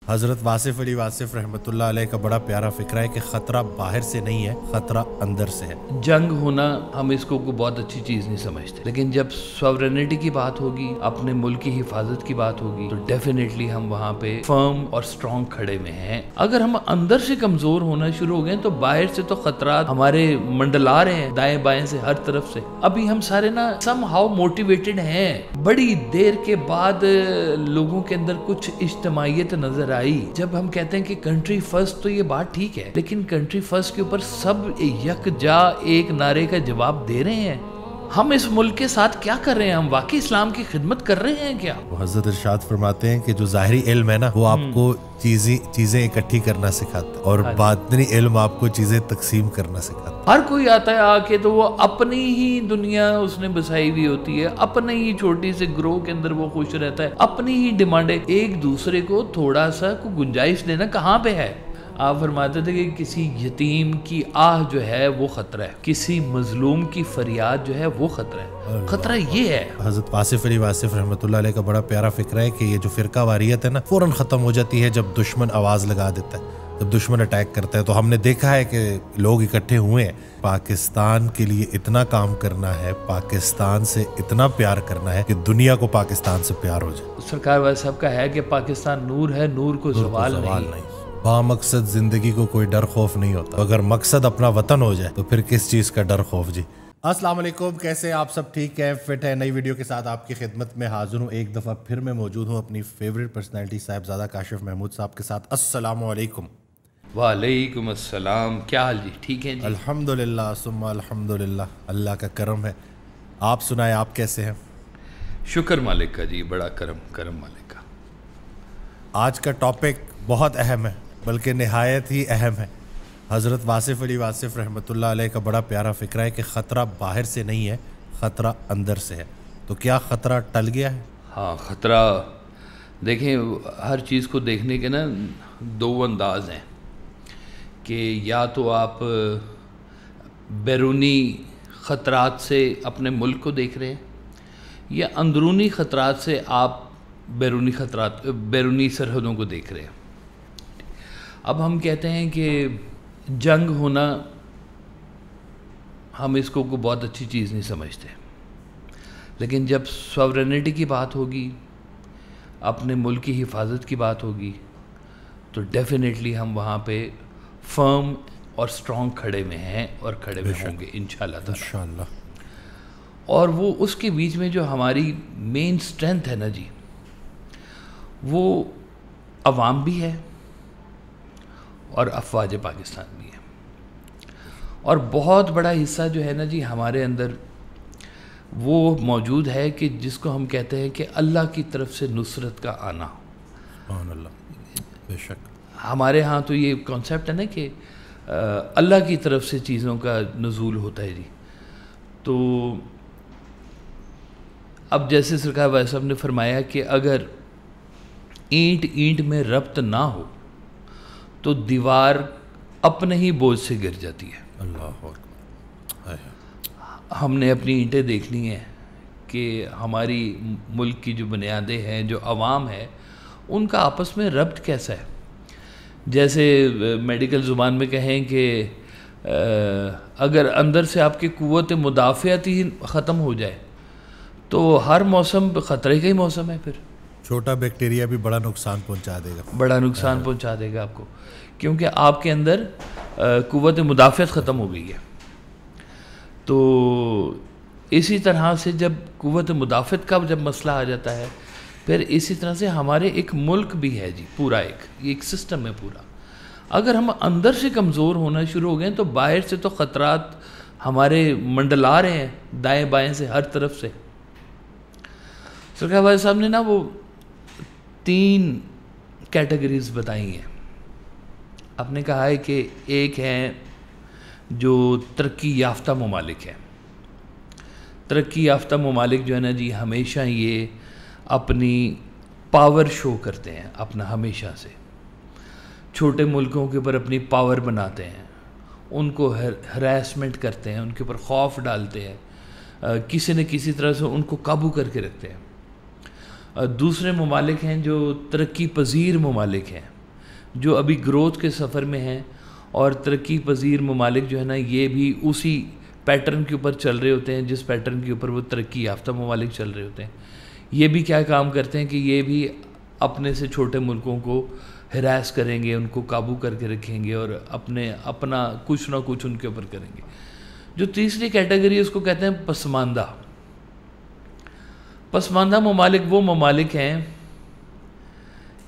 حضرت واصف علی واصف رحمۃ اللہ علیہ کا بڑا پیارا فکرہ ہے کہ خطرہ باہر سے نہیں ہے، خطرہ اندر سے ہے۔ جنگ ہونا ہم اس کو بہت اچھی چیز نہیں سمجھتے، لیکن جب سوورنٹی کی بات ہوگی، اپنے ملک کی حفاظت کی بات ہوگی تو ڈیفینیٹلی ہم وہاں پہ فرم اور اسٹرانگ کھڑے ہوئے ہیں۔ اگر ہم اندر سے کمزور ہونا شروع ہو گئے تو باہر سے تو خطرات ہمارے منڈلا رہے ہیں، دائیں بائیں سے، ہر طرف سے۔ ابھی ہم سارے نا سم ہاؤ موٹیویٹڈ ہیں، بڑی دیر کے بعد لوگوں کے اندر کچھ اجتماعیت نظر آئی۔ جب ہم کہتے ہیں کہ کنٹری فرسٹ تو یہ بات ٹھیک ہے، لیکن کنٹری فرسٹ کے اوپر سب یکجا ایک نعرے کا جواب دے رہے ہیں۔ ہم اس ملک کے ساتھ کیا کر رہے ہیں؟ ہم واقعی اسلام کی خدمت کر رہے ہیں کیا؟ حضرت ارشاد فرماتے ہیں کہ جو ظاہری علم ہے نا وہ آپ کو چیزیں اکٹھی کرنا سکھاتا ہے، اور باطنی علم آپ کو چیزیں تقسیم کرنا سکھاتا ہے۔ ہر کوئی آتا ہے آ کے تو وہ اپنی ہی دنیا اس نے بسائی ہوئی ہوتی ہے، اپنے ہی چھوٹی سے گروہ کے اندر وہ خوش رہتا ہے، اپنی ہی ڈیمانڈیں۔ ایک دوسرے کو تھوڑا سا کوئی گنجائش دینا کہاں پہ ہے؟ آپ فرماتے تھے کہ کسی یتیم کی آہ جو ہے وہ خطرہ ہے، کسی مظلوم کی فریاد جو ہے وہ خطرہ ہے۔ خطرہ یہ ہے۔ حضرت واصف علی واصف رحمۃ اللہ علیہ کا بڑا پیارا فکرہ ہے کہ یہ جو فرقہ واریت ہے نا فوراً ختم ہو جاتی ہے جب دشمن آواز لگا دیتا ہے، جب دشمن اٹیک کرتا ہے۔ تو ہم نے دیکھا ہے کہ لوگ اکٹھے ہوئے ہیں، پاکستان کے لیے اتنا کام کرنا ہے، پاکستان سے اتنا پیار کرنا ہے کہ دنیا کو پاکستان سے پیار ہو جائے۔ سرکار والے صاحب کا ہے کہ پاکستان نور ہے، نور کو زوال نہیں۔ با مقصد زندگی کو کوئی ڈر خوف نہیں ہوتا، اگر مقصد اپنا وطن ہو جائے تو پھر کس چیز کا ڈر خوف جی۔ السلام علیکم، کیسے آپ سب؟ ٹھیک ہے، فٹ ہے؟ نئی ویڈیو کے ساتھ آپ کی خدمت میں حاضر ہوں۔ ایک دفعہ پھر میں موجود ہوں اپنی فیوریٹ پرسنالٹی صاحبزادہ کاشف محمود صاحب کے ساتھ۔ السلام علیکم۔ وعلیکم السلام، کیا حال جی؟ ٹھیک ہے جی؟ الحمدللہ ثم الحمدللہ، اللہ کا کرم ہے۔ آپ سنائیں، آپ کیسے ہیں؟ شکر مالک کا جی، بڑا کرم مالک کا۔ آج کا ٹاپک بہت اہم ہے، بلکہ نہایت ہی اہم ہے۔ حضرت واصف علی واصف رحمۃ اللہ علیہ کا بڑا پیارا فکرہ ہے کہ خطرہ باہر سے نہیں ہے، خطرہ اندر سے ہے۔ تو کیا خطرہ ٹل گیا ہے؟ ہاں، خطرہ دیکھیں، ہر چیز کو دیکھنے کے نا دو انداز ہیں کہ یا تو آپ بیرونی خطرات سے اپنے ملک کو دیکھ رہے ہیں، یا اندرونی خطرات سے آپ بیرونی سرحدوں کو دیکھ رہے ہیں۔ اب ہم کہتے ہیں کہ جنگ ہونا ہم اس کو بہت اچھی چیز نہیں سمجھتے، لیکن جب سوورنٹی کی بات ہوگی، اپنے ملک کی حفاظت کی بات ہوگی تو ڈیفینیٹلی ہم وہاں پہ فرم اور اسٹرانگ کھڑے ہوئے ہیں اور کھڑے ہوئے ہوں گے انشاءاللہ تعالی۔ انشاءاللہ۔ اور وہ اس کے بیچ میں جو ہماری مین سٹرینتھ ہے نا جی، وہ عوام بھی ہے اور افواج پاکستان بھی ہے۔ اور بہت بڑا حصہ جو ہے نا جی ہمارے اندر وہ موجود ہے کہ جس کو ہم کہتے ہیں کہ اللہ کی طرف سے نصرت کا آنا۔ سبحان اللہ، بے شک۔ ہمارے ہاں تو یہ کانسیپٹ ہے نا کہ اللہ کی طرف سے چیزوں کا نزول ہوتا ہے جی۔ تو اب جیسے سرکار وائس صاحب نے فرمایا کہ اگر اینٹ میں ربط نہ ہو تو دیوار اپنے ہی بوجھ سے گر جاتی ہے۔ اللہ اکبر۔ ہم نے اپنی اینٹیں دیکھنی ہیں کہ ہماری ملک کی جو بنیادیں ہیں، جو عوام ہے، ان کا آپس میں ربط کیسا ہے۔ جیسے میڈیکل زبان میں کہیں کہ اگر اندر سے آپ کی قوت مدافعت ہی ختم ہو جائے تو ہر موسم خطرے کا ہی موسم ہے۔ پھر چھوٹا بیکٹیریا بھی بڑا نقصان پہنچا دے گا، بڑا نقصان پہنچا دے گا آپ کو، کیونکہ آپ کے اندر قوت مدافعت ختم ہو گئی ہے۔ تو اسی طرح سے جب قوت مدافعت کا جب مسئلہ آ جاتا ہے، پھر اسی طرح سے ہمارے ایک ملک بھی ہے جی، پورا ایک سسٹم ہے پورا۔ اگر ہم اندر سے کمزور ہونا شروع ہو گئے تو باہر سے تو خطرات ہمارے منڈلا رہے ہیں، دائیں بائیں سے، ہر طرف سے۔ سرکار والے صاحب نے نا وہ 3 کیٹیگریز بتائی ہیں۔ آپ نے کہا ہے کہ ایک ہے جو ترقی یافتہ ممالک ہیں۔ ترقی یافتہ ممالک جو ہے نا جی ہمیشہ یہ اپنی پاور شو کرتے ہیں، اپنا ہمیشہ سے چھوٹے ملکوں کے اوپر اپنی پاور بناتے ہیں، ان کو ہراسمنٹ کرتے ہیں، ان کے اوپر خوف ڈالتے ہیں، کسی نہ کسی طرح سے ان کو قابو کر کے رکھتے ہیں۔ دوسرے ممالک ہیں جو ترقی پذیر ممالک ہیں، جو ابھی گروتھ کے سفر میں ہیں، اور ترقی پذیر ممالک جو ہے نا یہ بھی اسی پیٹرن کے اوپر چل رہے ہوتے ہیں جس پیٹرن کے اوپر وہ ترقی یافتہ ممالک چل رہے ہوتے ہیں. یہ بھی کیا کام کرتے ہیں کہ یہ بھی اپنے سے چھوٹے ملکوں کو ہراس کریں گے، ان کو قابو کر کے رکھیں گے، اور اپنا کچھ نہ کچھ ان کے اوپر کریں گے. جو تیسری کیٹیگری اس کو کہتے ہیں پسماندہ. پسماندہ ممالک وہ ممالک ہیں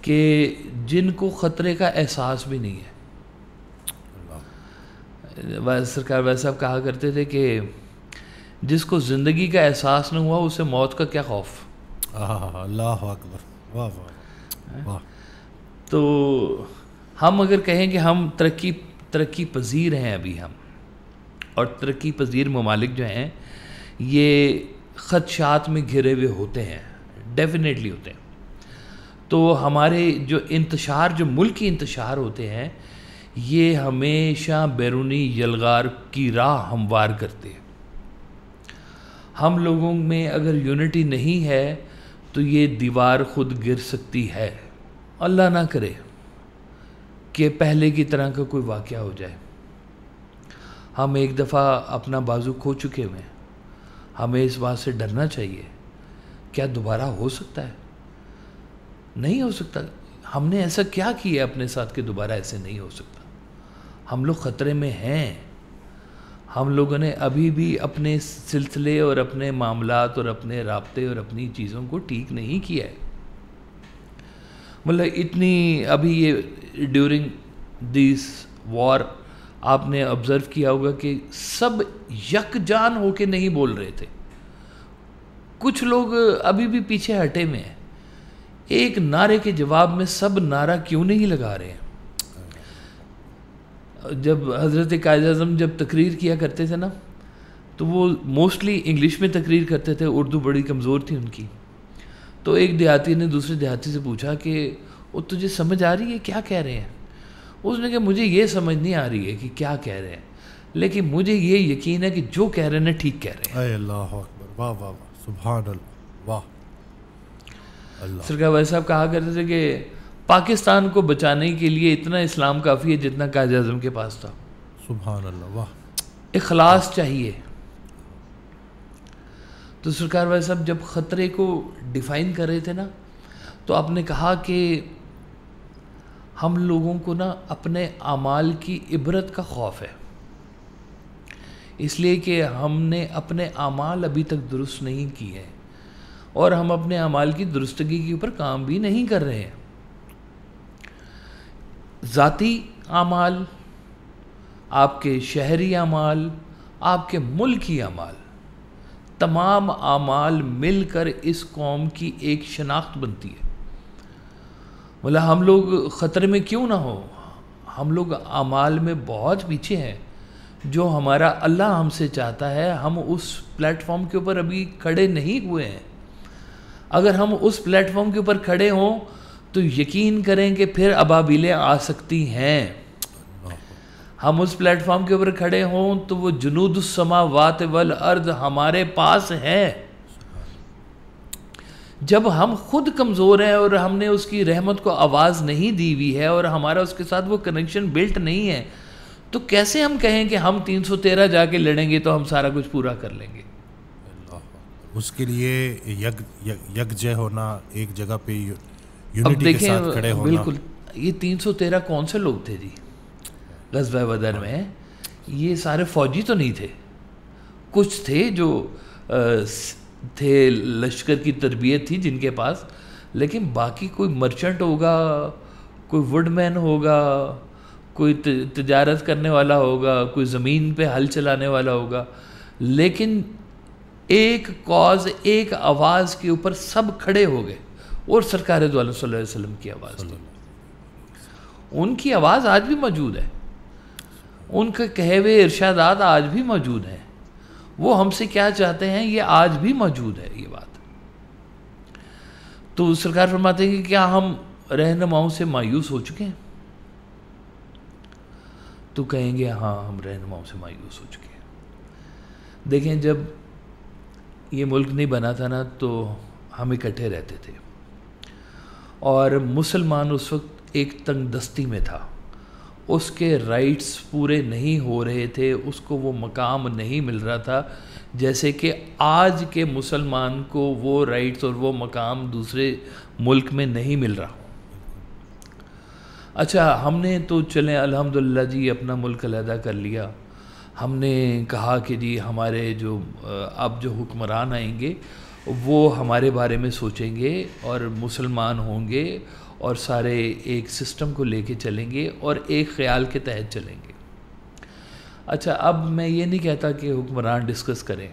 کہ جن کو خطرے کا احساس بھی نہیں ہے. سرکار ویسے صاحب کہا کرتے تھے کہ جس کو زندگی کا احساس نہ ہوا اسے موت کا کیا خوف. اللہ اکبر، واہ واہ واہ. تو ہم اگر کہیں کہ ہم ترقی پذیر ہیں ابھی ہم، اور ترقی پذیر ممالک جو ہیں یہ خدشات میں گھرے ہوئے ہوتے ہیں، ڈیفینیٹلی ہوتے ہیں. تو ہمارے جو انتشار، جو ملکی انتشار ہوتے ہیں، یہ ہمیشہ بیرونی یلغار کی راہ ہموار کرتے ہیں. ہم لوگوں میں اگر یونٹی نہیں ہے تو یہ دیوار خود گر سکتی ہے. اللہ نہ کرے کہ پہلے کی طرح کا کوئی واقعہ ہو جائے. ہم ایک دفعہ اپنا بازو کھو چکے ہوئے ہیں، ہمیں اس بات سے ڈرنا چاہیے. کیا دوبارہ ہو سکتا ہے؟ نہیں ہو سکتا. ہم نے ایسا کیا کیا اپنے ساتھ کہ دوبارہ ایسے نہیں ہو سکتا؟ ہم لوگ خطرے میں ہیں. ہم لوگوں نے ابھی بھی اپنے سلسلے اور اپنے معاملات اور اپنے رابطے اور اپنی چیزوں کو ٹھیک نہیں کیا ہے. مطلب اتنی ابھی یہ ڈیورنگ دیس وار آپ نے آبزرو کیا ہوگا کہ سب یکجان ہو کے نہیں بول رہے تھے. کچھ لوگ ابھی بھی پیچھے ہٹے میں ہیں. ایک نعرے کے جواب میں سب نعرہ کیوں نہیں لگا رہے ہیں؟ جب حضرت قائد اعظم جب تقریر کیا کرتے تھے نا تو وہ موسٹلی انگلش میں تقریر کرتے تھے، اردو بڑی کمزور تھی ان کی. تو ایک دیہاتی نے دوسرے دیہاتی سے پوچھا کہ وہ تجھے سمجھ آ رہی ہے کیا کہہ رہے ہیں؟ اس نے کہا مجھے یہ سمجھ نہیں آ رہی ہے کہ کیا کہہ رہے ہیں، لیکن مجھے یہ یقین ہے کہ جو کہہ رہے ہیں ٹھیک کہہ رہے ہیں. اے اللہ اکبر، واہ واہ واہ، سبحان اللہ، واہ اللہ. سرکار ویسے صاحب کہا کرتے تھے کہ پاکستان کو بچانے کے لیے اتنا اسلام کافی ہے جتنا قائد اعظم کے پاس تھا. سبحان اللہ، واہ. اخلاص چاہیے. تو سرکار ویسے صاحب جب خطرے کو ڈیفائن کر رہے تھے نا تو آپ نے کہا کہ ہم لوگوں کو نا اپنے اعمال کی عبرت کا خوف ہے، اس لیے کہ ہم نے اپنے اعمال ابھی تک درست نہیں کیے ہیں، اور ہم اپنے اعمال کی درستگی کے اوپر کام بھی نہیں کر رہے ہیں. ذاتی اعمال، آپ کے شہری اعمال، آپ کے ملکی اعمال، تمام اعمال مل کر اس قوم کی ایک شناخت بنتی ہے. بولا ہم لوگ خطرے میں کیوں نہ ہو، ہم لوگ اعمال میں بہت پیچھے ہیں. جو ہمارا اللہ ہم سے چاہتا ہے ہم اس پلیٹ فارم کے اوپر ابھی کھڑے نہیں ہوئے ہیں. اگر ہم اس پلیٹ فارم کے اوپر کھڑے ہوں تو یقین کریں کہ پھر ابابیلیں آ سکتی ہیں. ہم اس پلیٹ فارم کے اوپر کھڑے ہوں تو وہ جنود السماوات والارض ہمارے پاس ہے. جب ہم خود کمزور ہیں اور ہم نے اس کی رحمت کو آواز نہیں دی ہوئی ہے اور ہمارا اس کے ساتھ وہ کنیکشن بلٹ نہیں ہے، تو کیسے ہم کہیں کہ ہم 313 جا کے لڑیں گے تو ہم سارا کچھ پورا کر لیں گے؟ اس کے لیے یکجہ ہونا، ایک جگہ پہ یونٹی کے ساتھ کھڑے ہونا. بالکل. یہ 313 کون سے لوگ تھے جی غزوہ بدر میں؟ یہ سارے فوجی تو نہیں تھے. کچھ تھے جو تھے لشکر کی تربیت تھی جن کے پاس، لیکن باقی کوئی مرچنٹ ہوگا، کوئی ووڈ مین ہوگا، کوئی تجارت کرنے والا ہوگا، کوئی زمین پہ ہل چلانے والا ہوگا، لیکن ایک کاز، ایک آواز کے اوپر سب کھڑے ہو گئے، اور سرکار دو عالم صلی اللہ علیہ وسلم کی آواز تھی. ان کی آواز آج بھی موجود ہے، ان کے کہے ہوئے ارشادات آج بھی موجود ہیں. وہ ہم سے کیا چاہتے ہیں یہ آج بھی موجود ہے یہ بات. تو سرکار فرماتے ہیں کہ کیا ہم رہنماؤں سے مایوس ہو چکے ہیں؟ تو کہیں گے ہاں ہم رہنماؤں سے مایوس ہو چکے ہیں. دیکھیں جب یہ ملک نہیں بنا تھا نا تو ہم اکٹھے رہتے تھے، اور مسلمان اس وقت ایک تنگ دستی میں تھا، اس کے رائٹس پورے نہیں ہو رہے تھے، اس کو وہ مقام نہیں مل رہا تھا جیسے کہ آج کے مسلمان کو وہ رائٹس اور وہ مقام دوسرے ملک میں نہیں مل رہا۔ اچھا، ہم نے تو چلیں الحمدللہ جی اپنا ملک علیحدہ کر لیا، ہم نے کہا کہ جی ہمارے جو اب جو حکمران آئیں گے وہ ہمارے بارے میں سوچیں گے اور مسلمان ہوں گے اور سارے ایک سسٹم کو لے کے چلیں گے اور ایک خیال کے تحت چلیں گے۔ اچھا، اب میں یہ نہیں کہتا کہ حکمران ڈسکس کریں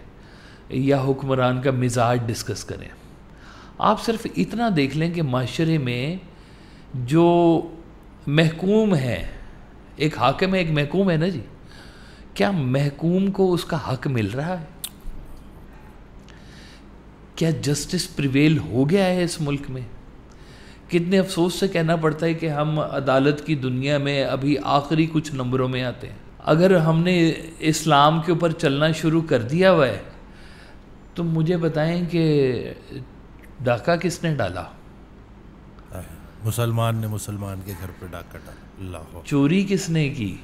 یا حکمران کا مزاج ڈسکس کریں، آپ صرف اتنا دیکھ لیں کہ معاشرے میں جو محکوم ہے، ایک حاکم ہے ایک محکوم ہے نا جی، کیا محکوم کو اس کا حق مل رہا ہے؟ کیا جسٹس پریویل ہو گیا ہے اس ملک میں؟ کتنے افسوس سے کہنا پڑتا ہے کہ ہم عدالت کی دنیا میں ابھی آخری کچھ نمبروں میں آتے ہیں۔ اگر ہم نے اسلام کے اوپر چلنا شروع کر دیا ہوا ہے تو مجھے بتائیں کہ ڈاکہ کس نے ڈالا؟ مسلمان نے مسلمان کے گھر پہ ڈاکہ ڈالا۔ اللہ، چوری کس نے کی؟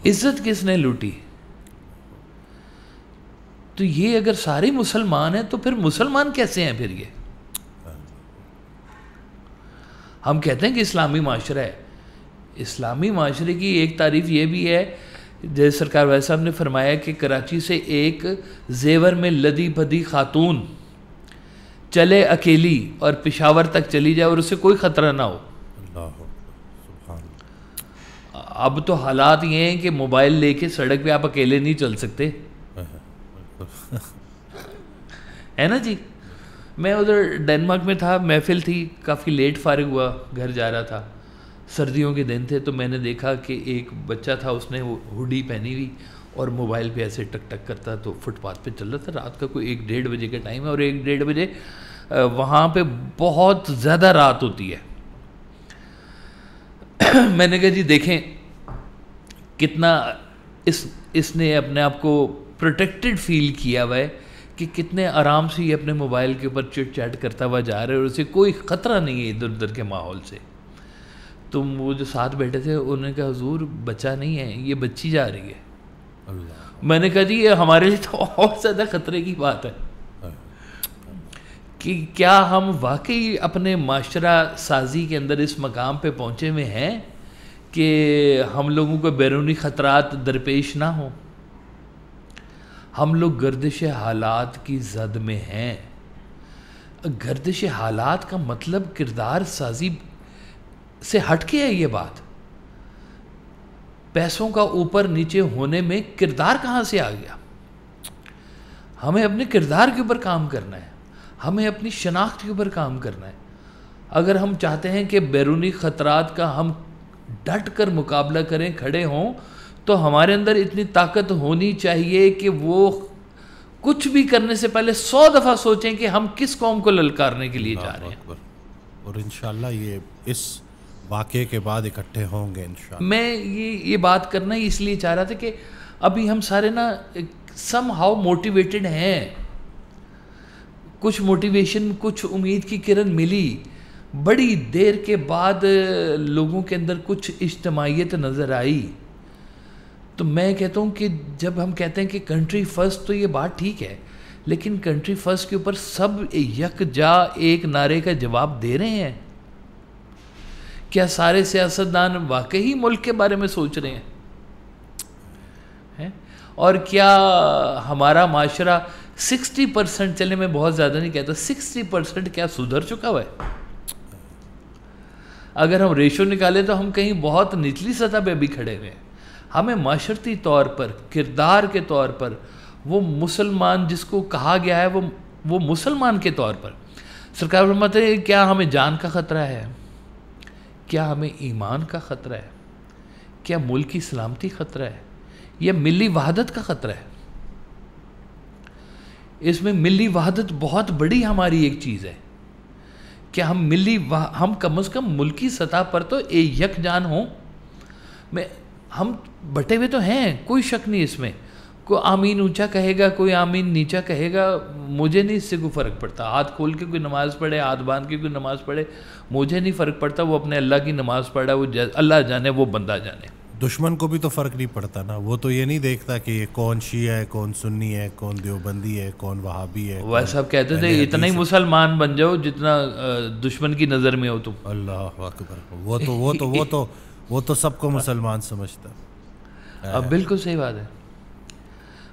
عزت کس نے لوٹی؟ تو یہ اگر سارے مسلمان ہیں تو پھر مسلمان کیسے ہیں؟ پھر یہ ہم کہتے ہیں کہ اسلامی معاشرہ ہے، اسلامی معاشرے کی ایک تعریف یہ بھی ہے، جیسے سرکار وائس صاحب نے فرمایا کہ کراچی سے ایک زیور میں لدی پدی خاتون چلے اکیلی اور پشاور تک چلی جائے اور اسے کوئی خطرہ نہ ہو۔ اب تو حالات یہ ہیں کہ موبائل لے کے سڑک پہ آپ اکیلے نہیں چل سکتے، ہے نا جی۔ میں ادھر ڈینمارک میں تھا، محفل تھی، کافی لیٹ فارغ ہوا، گھر جا رہا تھا، سردیوں کے دن تھے، تو میں نے دیکھا کہ ایک بچہ تھا، اس نے وہ ہوڈی پہنی ہوئی اور موبائل پہ ایسے ٹک ٹک کرتا، تو فٹ پاتھ پہ چل رہا تھا، رات کا کوئی 1-1:30 بجے کا ٹائم ہے، اور 1-1:30 بجے وہاں پہ بہت زیادہ رات ہوتی ہے۔ میں نے کہا جی دیکھیں کتنا اس نے اپنے آپ کو پروٹیکٹڈ فیل کیا ہوا ہے کہ کتنے آرام سے یہ اپنے موبائل کے اوپر چٹ چیٹ کرتا ہوا جا رہا ہے اور اسے کوئی خطرہ نہیں ہے ادھر ادھر کے ماحول سے۔ تو وہ جو ساتھ بیٹھے تھے انہوں نے کہا حضور بچہ نہیں ہے، یہ بچی جا رہی ہے۔ اللہ، میں نے کہا جی یہ ہمارے لیے تو اور زیادہ خطرے کی بات ہے کہ کیا ہم واقعی اپنے معاشرہ سازی کے اندر اس مقام پہ پہنچے ہوئے ہیں کہ ہم لوگوں کو بیرونی خطرات درپیش نہ ہوں؟ ہم لوگ گردش حالات کی زد میں ہیں۔ گردش حالات کا مطلب کردار سازی سے ہٹ کے ہے یہ بات۔ پیسوں کا اوپر نیچے ہونے میں کردار کہاں سے آ گیا؟ ہمیں اپنے کردار کے اوپر کام کرنا ہے، ہمیں اپنی شناخت کے اوپر کام کرنا ہے۔ اگر ہم چاہتے ہیں کہ بیرونی خطرات کا ہم ڈٹ کر مقابلہ کریں، کھڑے ہوں، تو ہمارے اندر اتنی طاقت ہونی چاہیے کہ وہ کچھ بھی کرنے سے پہلے 100 دفعہ سوچیں کہ ہم کس قوم کو للکارنے کے لیے جا رہے ہیں۔ اور انشاءاللہ یہ اس واقعے کے بعد اکٹھے ہوں گے انشاءاللہ۔ میں یہ بات کرنا ہی اس لیے چاہ رہا تھا کہ ابھی ہم سارے نا سم ہاؤ موٹیویٹڈ ہیں، کچھ موٹیویشن، کچھ امید کی کرن ملی، بڑی دیر کے بعد لوگوں کے اندر کچھ اجتماعیت نظر آئی۔ تو میں کہتا ہوں کہ جب ہم کہتے ہیں کہ کنٹری فرسٹ تو یہ بات ٹھیک ہے، لیکن کنٹری فرسٹ کے اوپر سب یکجا ایک نعرے کا جواب دے رہے ہیں؟ کیا سارے سیاستدان واقعی ملک کے بارے میں سوچ رہے ہیں؟ اور کیا ہمارا معاشرہ 60% چلے، میں بہت زیادہ نہیں کہتا، 60% کیا سدھر چکا ہوا ہے؟ اگر ہم ریشو نکالیں تو ہم کہیں بہت نچلی سطح پہ بھی کھڑے ہوئے ہیں۔ ہمیں معاشرتی طور پر، کردار کے طور پر، وہ مسلمان جس کو کہا گیا ہے وہ مسلمان کے طور پر، سرکار فرماتے ہیں کیا ہمیں جان کا خطرہ ہے؟ کیا ہمیں ایمان کا خطرہ ہے؟ کیا ملک کی سلامتی خطرہ ہے؟ یا ملی وحدت کا خطرہ ہے؟ اس میں ملی وحدت بہت بڑی ہماری ایک چیز ہے کہ ہم کم از کم ملکی سطح پر تو یک جان ہوں۔ ہم بٹے ہوئے تو ہیں، کوئی شک نہیں اس میں، کوئی آمین اونچا کہے گا، کوئی آمین نیچا کہے گا، مجھے نہیں اس سے کوئی فرق پڑتا. ہاتھ کھول کے کوئی نماز پڑھے، ہاتھ باندھ کے کوئی نماز پڑھے، مجھے نہیں فرق پڑتا. وہ اپنے اللہ کی نماز پڑھا، وہ اللہ جانے، وہ بندہ جانے. دشمن کو بھی تو فرق نہیں پڑتا نا، وہ تو یہ نہیں دیکھتا کہ یہ کون شیعہ ہے، کون سنی ہے، کون دیوبندی ہے، کون وہابی ہے. وہ صاحب کہتے تھے اتنا ہی مسلمان بن جاؤ جتنا دشمن کی نظر میں ہو تم. اللہ اکبر. وہ تو سب کو مسلمان سمجھتا. اب بالکل صحیح بات ہے.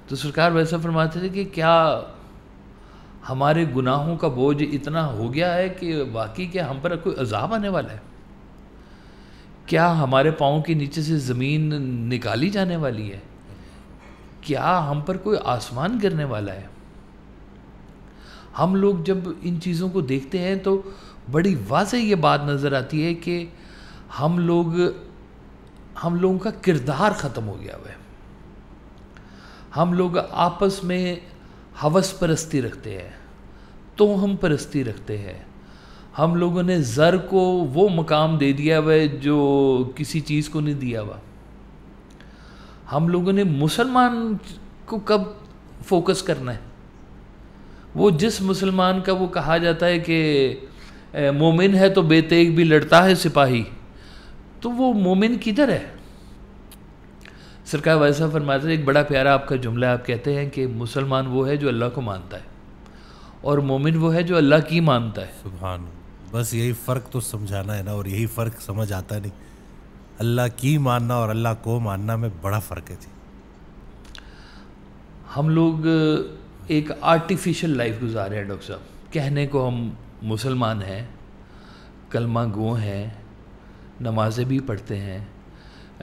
تو سرکار ویسا فرماتے تھے کہ کیا ہمارے گناہوں کا بوجھ اتنا ہو گیا ہے کہ واقعی کیا ہم پر کوئی عذاب آنے والا ہے؟ کیا ہمارے پاؤں کے نیچے سے زمین نکالی جانے والی ہے؟ کیا ہم پر کوئی آسمان گرنے والا ہے؟ ہم لوگ جب ان چیزوں کو دیکھتے ہیں تو بڑی واضح یہ بات نظر آتی ہے کہ ہم لوگوں کا کردار ختم ہو گیا ہوا ہے. ہم لوگ آپس میں ہوس پرستی رکھتے ہیں، توہم پرستی رکھتے ہیں. ہم لوگوں نے زر کو وہ مقام دے دیا ہوا ہے جو کسی چیز کو نہیں دیا ہوا. ہم لوگوں نے مسلمان کو کب فوکس کرنا ہے؟ وہ جس مسلمان کا وہ کہا جاتا ہے کہ مومن ہے تو بے تیغ بھی لڑتا ہے سپاہی، تو وہ مومن کدھر ہے؟ سرکار ویسا فرماتے ہیں، ایک بڑا پیارا آپ کا جملہ، آپ کہتے ہیں کہ مسلمان وہ ہے جو اللہ کو مانتا ہے اور مومن وہ ہے جو اللہ کی مانتا ہے. سبحان اللہ. بس یہی فرق تو سمجھانا ہے نا، اور یہی فرق سمجھ آتا نہیں. اللہ کی ماننا اور اللہ کو ماننا میں بڑا فرق ہے جی. ہم لوگ ایک آرٹیفیشل لائف گزارے ہیں ڈاکٹر صاحب. کہنے کو ہم مسلمان ہیں، کلمہ گو ہیں، نمازیں بھی پڑھتے ہیں،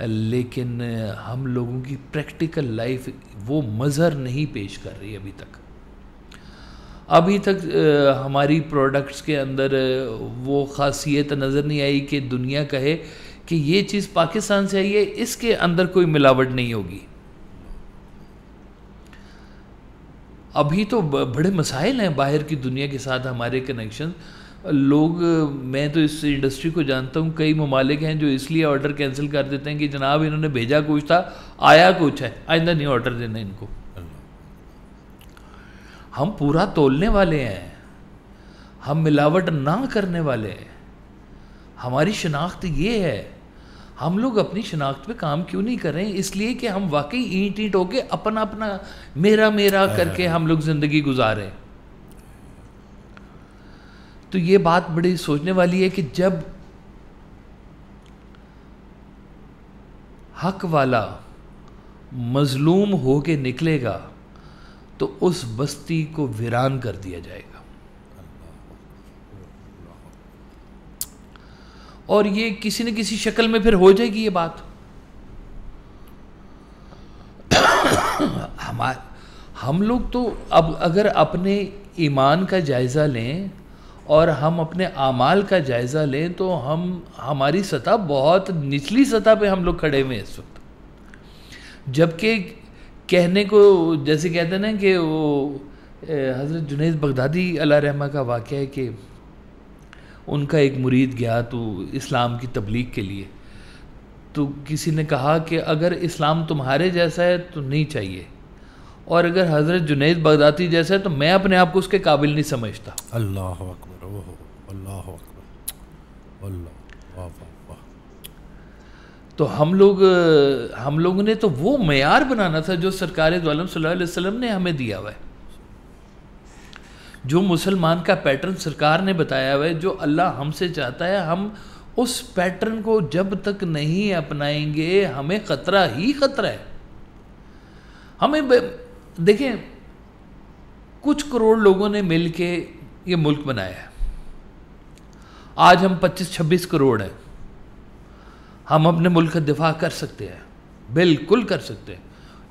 لیکن ہم لوگوں کی پریکٹیکل لائف وہ مظہر نہیں پیش کر رہی ابھی تک ہماری پروڈکٹس کے اندر وہ خاصیت نظر نہیں آئی کہ دنیا کہے کہ یہ چیز پاکستان سے آئی ہے، اس کے اندر کوئی ملاوٹ نہیں ہوگی. ابھی تو بڑے مسائل ہیں باہر کی دنیا کے ساتھ ہمارے کنیکشن. لوگ، میں تو اس انڈسٹری کو جانتا ہوں، کئی ممالک ہیں جو اس لیے آرڈر کینسل کر دیتے ہیں کہ جناب انہوں نے بھیجا کچھ تھا، آیا کچھ ہے، آئندہ نہیں آرڈر دینا ان کو. ہم پورا تولنے والے ہیں، ہم ملاوٹ نہ کرنے والے ہیں. ہماری شناخت یہ ہے. ہم لوگ اپنی شناخت پہ کام کیوں نہیں کر رہے ہیں؟ اس لیے کہ ہم واقعی اینٹ ہو کے اپنا میرا کر کے ہم لوگ زندگی گزارے. تو یہ بات بڑی سوچنے والی ہے کہ جب حق والا مظلوم ہو کے نکلے گا تو اس بستی کو ویران کر دیا جائے گا. اور یہ کسی نہ کسی شکل میں پھر ہو جائے گی یہ بات. ہم لوگ تو اب اگر اپنے ایمان کا جائزہ لیں اور ہم اپنے اعمال کا جائزہ لیں تو ہماری سطح بہت نچلی سطح پہ ہم لوگ کھڑے ہوئے ہیں اس وقت. جبکہ کہنے کو جیسے کہتے ہیں نا کہ وہ حضرت جنید بغدادی علیہ رحمہ کا واقعہ ہے کہ ان کا ایک مرید گیا تو اسلام کی تبلیغ کے لیے، تو کسی نے کہا کہ اگر اسلام تمہارے جیسا ہے تو نہیں چاہیے، اور اگر حضرت جنید بغدادی جیسا ہے تو میں اپنے آپ کو اس کے قابل نہیں سمجھتا. اللہ اکبر. اللہ اکبر. اللہ. تو ہم لوگوں نے تو وہ معیار بنانا تھا جو سرکار دو عالم صلی اللہ علیہ وسلم نے ہمیں دیا ہوا ہے. جو مسلمان کا پیٹرن سرکار نے بتایا ہوا ہے، جو اللہ ہم سے چاہتا ہے، ہم اس پیٹرن کو جب تک نہیں اپنائیں گے ہمیں خطرہ ہی خطرہ ہے. ہمیں دیکھیں، کچھ کروڑ لوگوں نے مل کے یہ ملک بنایا ہے. آج ہم 25-26 کروڑ ہیں. ہم اپنے ملک کا دفاع کر سکتے ہیں، بالکل کر سکتے ہیں.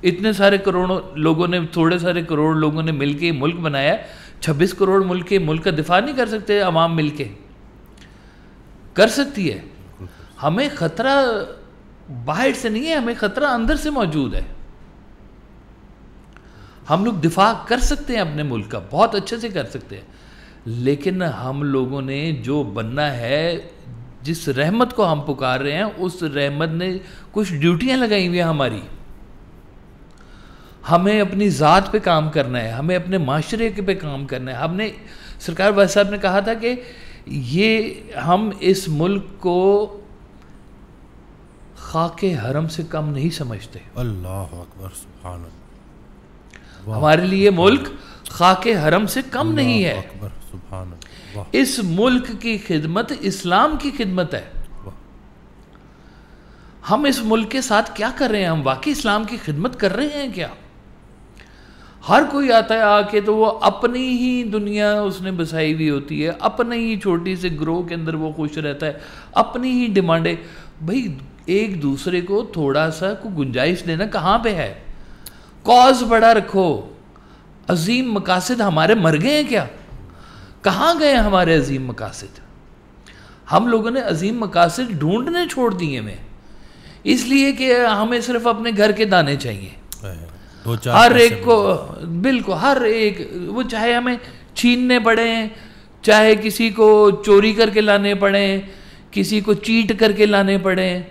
اتنے سارے کروڑوں لوگوں نے، تھوڑے سارے کروڑ لوگوں نے مل کے یہ ملک بنایا ہے. 26 کروڑ ملک کا دفاع نہیں کر سکتے عوام مل کے؟ کر سکتی ہے. ہمیں خطرہ باہر سے نہیں ہے، ہمیں خطرہ اندر سے موجود ہے. ہم لوگ دفاع کر سکتے ہیں اپنے ملک کا، بہت اچھے سے کر سکتے ہیں. لیکن ہم لوگوں نے جو بننا ہے، جس رحمت کو ہم پکار رہے ہیں، اس رحمت نے کچھ ڈیوٹیاں لگائی ہوئی ہیں ہماری. ہمیں اپنی ذات پہ کام کرنا ہے، ہمیں اپنے معاشرے پہ کام کرنا ہے. ہم نے سرکار وائس صاحب نے کہا تھا کہ یہ ہم اس ملک کو خاک حرم سے کم نہیں سمجھتے. اللہ اکبر، سبحان اللہ. ہمارے لیے ملک خاک حرم سے کم نہیں ہے. اکبر، سبحان اللہ. اس ملک کی خدمت اسلام کی خدمت ہے. ہم اس ملک کے ساتھ کیا کر رہے ہیں؟ ہم واقعی اسلام کی خدمت کر رہے ہیں کیا؟ ہر کوئی آتا ہے آ کے تو وہ اپنی ہی دنیا اس نے بسائی ہوئی ہوتی ہے، اپنے ہی چھوٹی سے گروہ کے اندر وہ خوش رہتا ہے، اپنی ہی ڈیمانڈیں. بھائی ایک دوسرے کو تھوڑا سا کوئی گنجائش دینا کہاں پہ ہے؟ کاز بڑا رکھو. عظیم مقاصد ہمارے مر گئے ہیں کیا؟ کہاں گئے ہیں ہمارے عظیم مقاصد؟ ہم لوگوں نے عظیم مقاصد ڈھونڈنے چھوڑ دیے ہیں، اس لیے کہ ہمیں صرف اپنے گھر کے دانے چاہیے. ہر ایک کو بالکل ہر ایک، وہ چاہے ہمیں چھیننے پڑیں، چاہے کسی کو چوری کر کے لانے پڑیں، کسی کو چیٹ کر کے لانے پڑیں،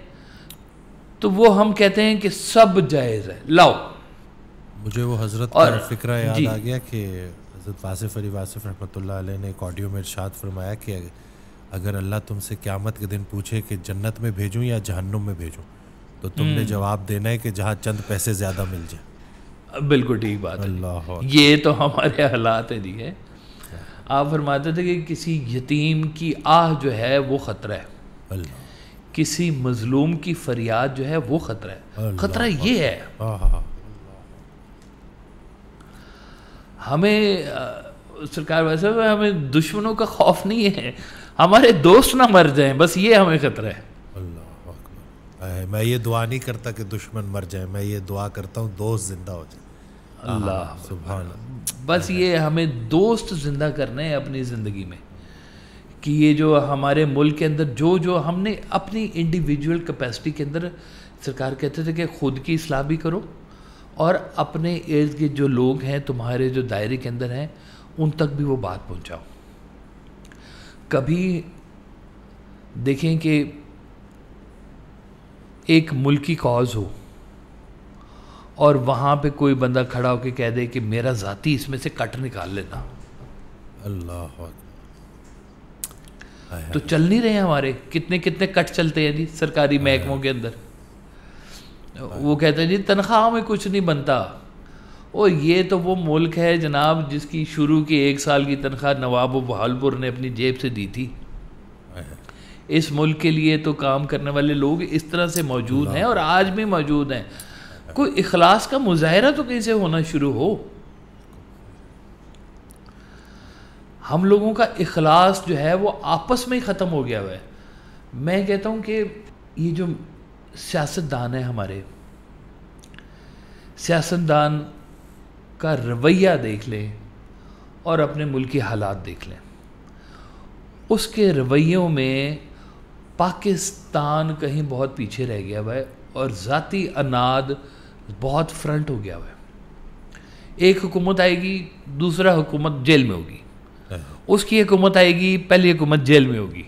تو وہ ہم کہتے ہیں کہ سب جائز ہے، لاؤ. مجھے وہ حضرت کا فکرہ یاد آ گیا کہ حضرت واصف علی واصف رحمۃ اللہ علیہ نے ایک آڈیو میں ارشاد فرمایا کہ اگر اللہ تم سے قیامت کے دن پوچھے کہ جنت میں بھیجوں یا جہنم میں بھیجوں، تو تم نے جواب دینا ہے کہ جہاں چند پیسے زیادہ مل جائیں. بالکل ٹھیک بات ہے. یہ تو ہمارے حالات ہیں. ہے آپ فرماتے تھے کہ کسی یتیم کی آہ جو ہے وہ خطرہ ہے، کسی مظلوم کی فریاد جو ہے وہ خطرہ ہے. خطرہ یہ ہے ہمیں سرکار ویسے ہمیں دشمنوں کا خوف نہیں ہے، ہمارے دوست نہ مر جائیں، بس یہ ہمیں خطرہ ہے. اللہ اکبر. میں یہ دعا نہیں کرتا کہ دشمن مر جائے، میں یہ دعا کرتا ہوں دوست زندہ ہو جائے. اللہ سبحان اللہ. بس یہ ہمیں دوست زندہ کرنے ہیں اپنی زندگی میں، کہ یہ جو ہمارے ملک کے اندر جو ہم نے اپنی انڈیویجول کیپیسٹی کے اندر، سرکار کہتے تھے کہ خود کی اصلاح بھی کرو اور اپنے ارد گرد جو لوگ ہیں تمہارے جو دائرے کے اندر ہیں ان تک بھی وہ بات پہنچاؤ. کبھی دیکھیں کہ ایک ملکی کاز ہو اور وہاں پہ کوئی بندہ کھڑا ہو کے کہہ دے کہ میرا ذاتی اس میں سے کٹ نکال لینا. اللہ تو چل نہیں رہے ہیں ہمارے کتنے کٹ چلتے ہیں جی سرکاری محکموں کے اندر. وہ کہتے ہیں جی تنخواہ میں کچھ نہیں بنتا. اور یہ تو وہ ملک ہے جناب جس کی شروع کی 1 سال کی تنخواہ نواب و بہالپور نے اپنی جیب سے دی تھی. اس ملک کے لیے تو کام کرنے والے لوگ اس طرح سے موجود ہیں اور آج بھی موجود ہیں. کوئی اخلاص کا مظاہرہ تو کہیں سے ہونا شروع ہو. ہم لوگوں کا اخلاص جو ہے وہ آپس میں ہی ختم ہو گیا ہوا ہے. میں کہتا ہوں کہ یہ جو سیاستدان ہیں ہمارے، سیاستدان کا رویہ دیکھ لیں اور اپنے ملک کے حالات دیکھ لیں. اس کے رویوں میں پاکستان کہیں بہت پیچھے رہ گیا ہوا ہے اور ذاتی اناد بہت فرنٹ ہو گیا ہوا ہے. ایک حکومت آئے گی، دوسرا حکومت جیل میں ہوگی، اس کی حکومت آئے گی، پہلی حکومت جیل میں ہوگی،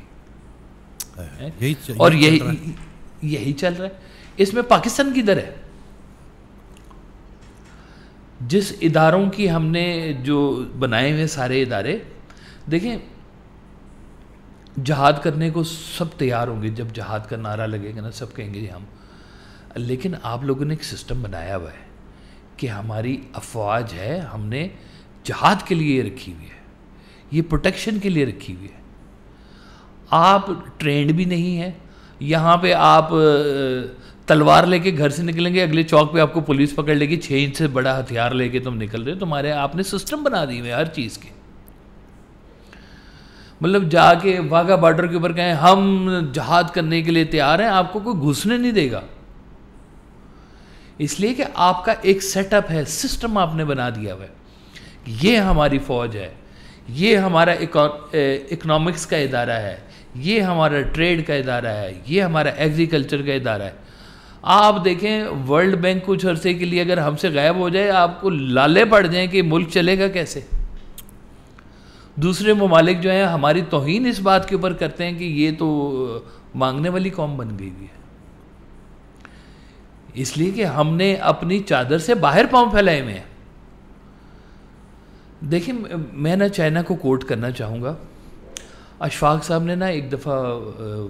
اور یہی چل رہا ہے. اس میں پاکستان کدھر ہے؟ جس اداروں کی ہم نے جو بنائے ہوئے سارے ادارے، دیکھیں جہاد کرنے کو سب تیار ہوں گے. جب جہاد کا نعرہ لگے گا نا سب کہیں گے جی ہم. لیکن آپ لوگوں نے ایک سسٹم بنایا ہوا ہے کہ ہماری افواج ہے، ہم نے جہاد کے لیے رکھی ہوئی ہے، یہ پروٹیکشن کے لیے رکھی ہوئی ہے. آپ ٹرینڈ بھی نہیں ہے. یہاں پہ آپ تلوار لے کے گھر سے نکلیں گے، اگلے چوک پہ آپ کو پولیس پکڑ لے گی، 6 انچ سے بڑا ہتھیار لے کے تم نکل رہے ہو. تمہارے آپ نے سسٹم بنا دیے ہوئے ہر چیز کے. مطلب جا کے واگا بارڈر کے اوپر کہیں ہم جہاد کرنے کے لیے تیار ہیں، آپ کو کوئی گھسنے نہیں دے گا. اس لیے کہ آپ کا ایک سیٹ اپ ہے، سسٹم آپ نے بنا دیا ہوا ہے. یہ ہماری فوج ہے، یہ ہمارا اکنامکس کا ادارہ ہے، یہ ہمارا ٹریڈ کا ادارہ ہے، یہ ہمارا ایگریکلچر کا ادارہ ہے. آپ دیکھیں ورلڈ بینک کچھ عرصے کے لیے اگر ہم سے غائب ہو جائے، آپ کو لالے پڑ جائیں کہ ملک چلے گا کیسے. دوسرے ممالک جو ہیں ہماری توہین اس بات کے اوپر کرتے ہیں کہ یہ تو مانگنے والی قوم بن گئی ہے. اس لیے کہ ہم نے اپنی چادر سے باہر پاؤں پھیلائے ہوئے ہیں. دیکھیں میں نا چائنا کو کوٹ کرنا چاہوں گا. اشفاق صاحب نے نا ایک دفعہ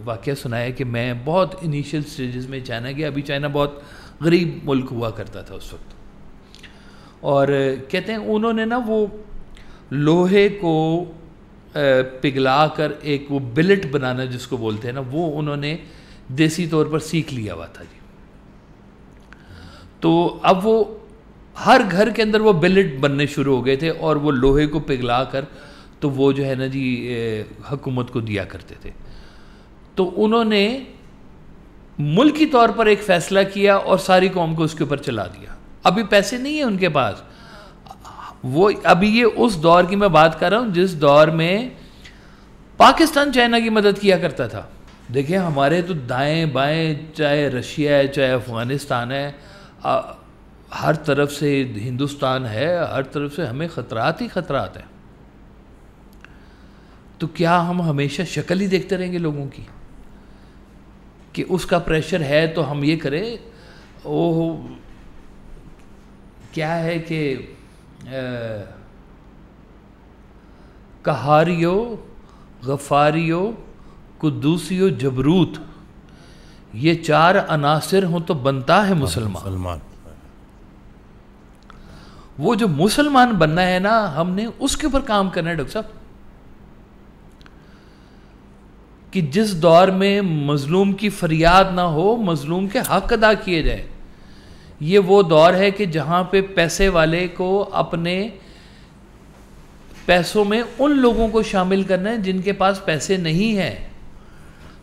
واقعہ سنایا کہ میں بہت انیشیل سٹیجز میں چائنا گیا. ابھی چائنا بہت غریب ملک ہوا کرتا تھا اس وقت, اور کہتے ہیں انہوں نے نا وہ لوہے کو پگھلا کر ایک وہ بلٹ بنانا جس کو بولتے ہیں نا, وہ انہوں نے دیسی طور پر سیکھ لیا ہوا تھا جی. تو اب وہ ہر گھر کے اندر وہ بلٹ بننے شروع ہو گئے تھے, اور وہ لوہے کو پگھلا کر تو وہ جو ہے نا جی حکومت کو دیا کرتے تھے. تو انہوں نے ملکی طور پر ایک فیصلہ کیا اور ساری قوم کو اس کے اوپر چلا دیا. ابھی پیسے نہیں ہیں ان کے پاس. وہ ابھی یہ اس دور کی میں بات کر رہا ہوں جس دور میں پاکستان چائنا کی مدد کیا کرتا تھا. دیکھیں ہمارے تو دائیں بائیں, چاہے رشیا ہے چاہے افغانستان ہے, ہر طرف سے ہندوستان ہے, ہر طرف سے ہمیں خطرات ہی خطرات ہیں. تو کیا ہم ہمیشہ شکل ہی دیکھتے رہیں گے لوگوں کی کہ اس کا پریشر ہے تو ہم یہ کریں؟ وہ کیا ہے کہ قہاریو, غفاریو, قدوسیو, جبروت, یہ 4 عناصر ہوں تو بنتا ہے مسلمان. وہ جو مسلمان بننا ہے نا, ہم نے اس کے اوپر کام کرنا ہے ڈاکٹر صاحب, کہ جس دور میں مظلوم کی فریاد نہ ہو, مظلوم کے حق ادا کیے جائیں. یہ وہ دور ہے کہ جہاں پہ پیسے والے کو اپنے پیسوں میں ان لوگوں کو شامل کرنا ہے جن کے پاس پیسے نہیں ہیں.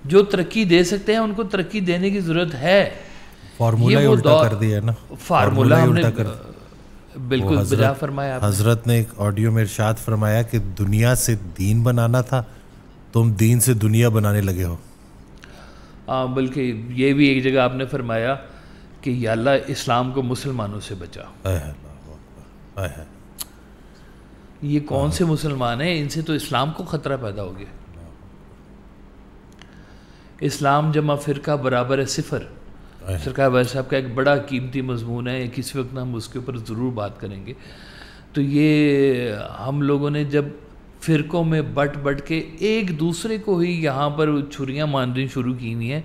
جو ترقی دے سکتے ہیں ان کو ترقی دینے کی ضرورت ہے. فارمولہ ہی الٹا کر دیا نا, فارمولہ ہم نے بالکل بجا فرمایا. حضرت نے ایک آڈیو میں ارشاد فرمایا کہ دنیا سے دین بنانا تھا, تم دین سے دنیا بنانے لگے ہو. بلکہ یہ بھی ایک جگہ آپ نے فرمایا کہ یا اللہ اسلام کو مسلمانوں سے بچا. یہ کون سے مسلمان ہیں؟ ان سے تو اسلام کو خطرہ پیدا ہو گیا. اسلام جمع فرقہ برابر ہے صفر. سرکار بھائی صاحب کا ایک بڑا قیمتی مضمون ہے, کسی وقت ہم اس کے اوپر ضرور بات کریں گے. تو یہ ہم لوگوں نے جب فرقوں میں بٹ کے ایک دوسرے کو ہی یہاں پر چھریاں مارنی شروع کی ہوئی ہیں,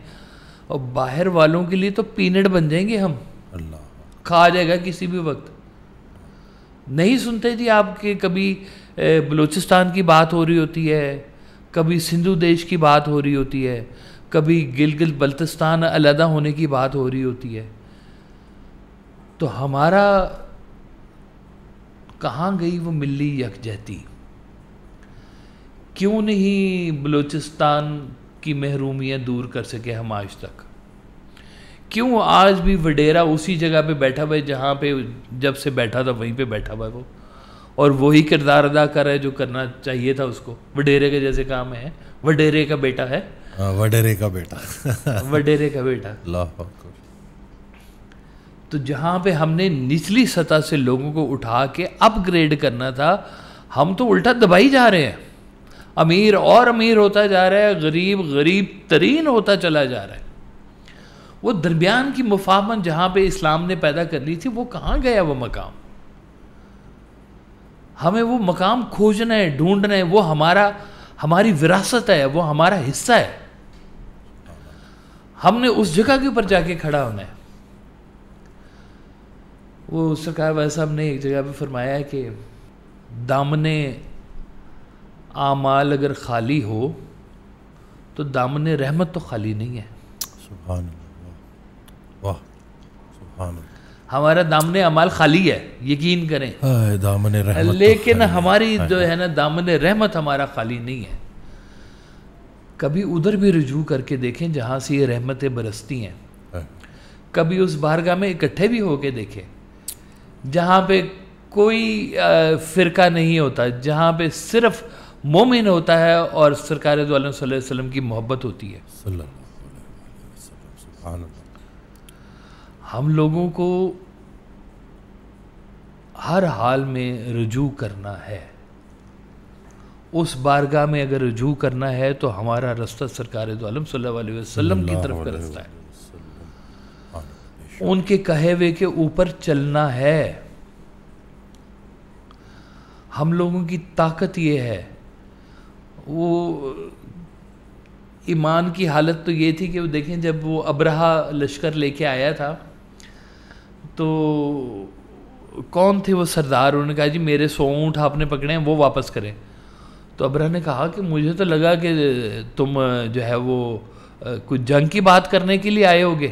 اور باہر والوں کے لیے تو پینٹ بن جائیں گے ہم, کھا جائے گا کسی بھی وقت. نہیں سنتے جی آپ کے کبھی بلوچستان کی بات ہو رہی ہوتی ہے, کبھی سندھو دیش کی بات ہو رہی ہوتی ہے, کبھی گلگت بلتستان علیحدہ ہونے کی بات ہو رہی ہوتی ہے. تو ہمارا کہاں گئی وہ ملی یکجہتی؟ کیوں نہیں بلوچستان کی محرومیاں دور کر سکے ہم آج تک؟ کیوں آج بھی وڈیرا اسی جگہ پہ بیٹھا ہوا ہے جہاں پہ جب سے بیٹھا تھا وہیں پہ بیٹھا ہوا ہے وہ, اور وہی کردار ادا کر رہا ہے جو کرنا چاہیے تھا اس کو. وڈیرے کے جیسے کام ہے, وڈیرے کا بیٹا ہے, وڈیرے کا بیٹا وڈیرے کا بیٹا. اللہ اکبر. تو جہاں پہ ہم نے نچلی سطح سے لوگوں کو اٹھا کے اپ گریڈ کرنا تھا, ہم تو الٹا دبائی جا رہے ہیں. امیر اور امیر ہوتا جا رہا ہے, غریب غریب ترین ہوتا چلا جا رہا ہے. وہ درمیان کی مفاہمت جہاں پہ اسلام نے پیدا کر لی تھی, وہ کہاں گیا وہ مقام؟ ہمیں وہ مقام کھوجنا ہے, ڈھونڈنا ہے. وہ ہماری وراثت ہے, وہ ہمارا حصہ ہے. ہم نے اس جگہ کے اوپر جا کے کھڑا ہونا ہے. وہ سرکار بھائی صاحب نے ایک جگہ پہ فرمایا ہے کہ دامن اعمال اگر خالی ہو تو دامن رحمت تو خالی نہیں ہے. سبحان اللہ, واہ سبحان اللہ. ہمارا دامن اعمال خالی ہے, یقین کریں, دامن رحمت, لیکن ہماری جو ہے نا دامن رحمت ہمارا خالی نہیں ہے. کبھی ادھر بھی رجوع کر کے دیکھیں جہاں سے یہ رحمتیں برستی ہیں. کبھی اس بارگاہ میں اکٹھے بھی ہو کے دیکھیں جہاں پہ کوئی فرقہ نہیں ہوتا, جہاں پہ صرف مومن ہوتا ہے اور سرکار دو عالم صلی اللہ علیہ وسلم کی محبت ہوتی ہے. صلی اللہ علیہ وسلم. سبحان اللہ. ہم لوگوں کو ہر حال میں رجوع کرنا ہے. اس بارگاہ میں اگر رجوع کرنا ہے تو ہمارا رستہ سرکار دو عالم صلی اللہ علیہ وسلم کی طرف کا رستہ ہے. ان کے کہے ہوئے کے اوپر چلنا ہے. ہم لوگوں کی طاقت یہ ہے. وہ ایمان کی حالت تو یہ تھی کہ وہ دیکھیں جب وہ ابرہہ لشکر لے کے آیا تھا تو کون تھے وہ سردار, انہوں نے کہا جی میرے 100 اونٹ آپ نے پکڑے ہیں وہ واپس کریں. تو ابرہہ نے کہا کہ مجھے تو لگا کہ تم جو ہے وہ کچھ جنگ کی بات کرنے کے لیے آئے ہوگے.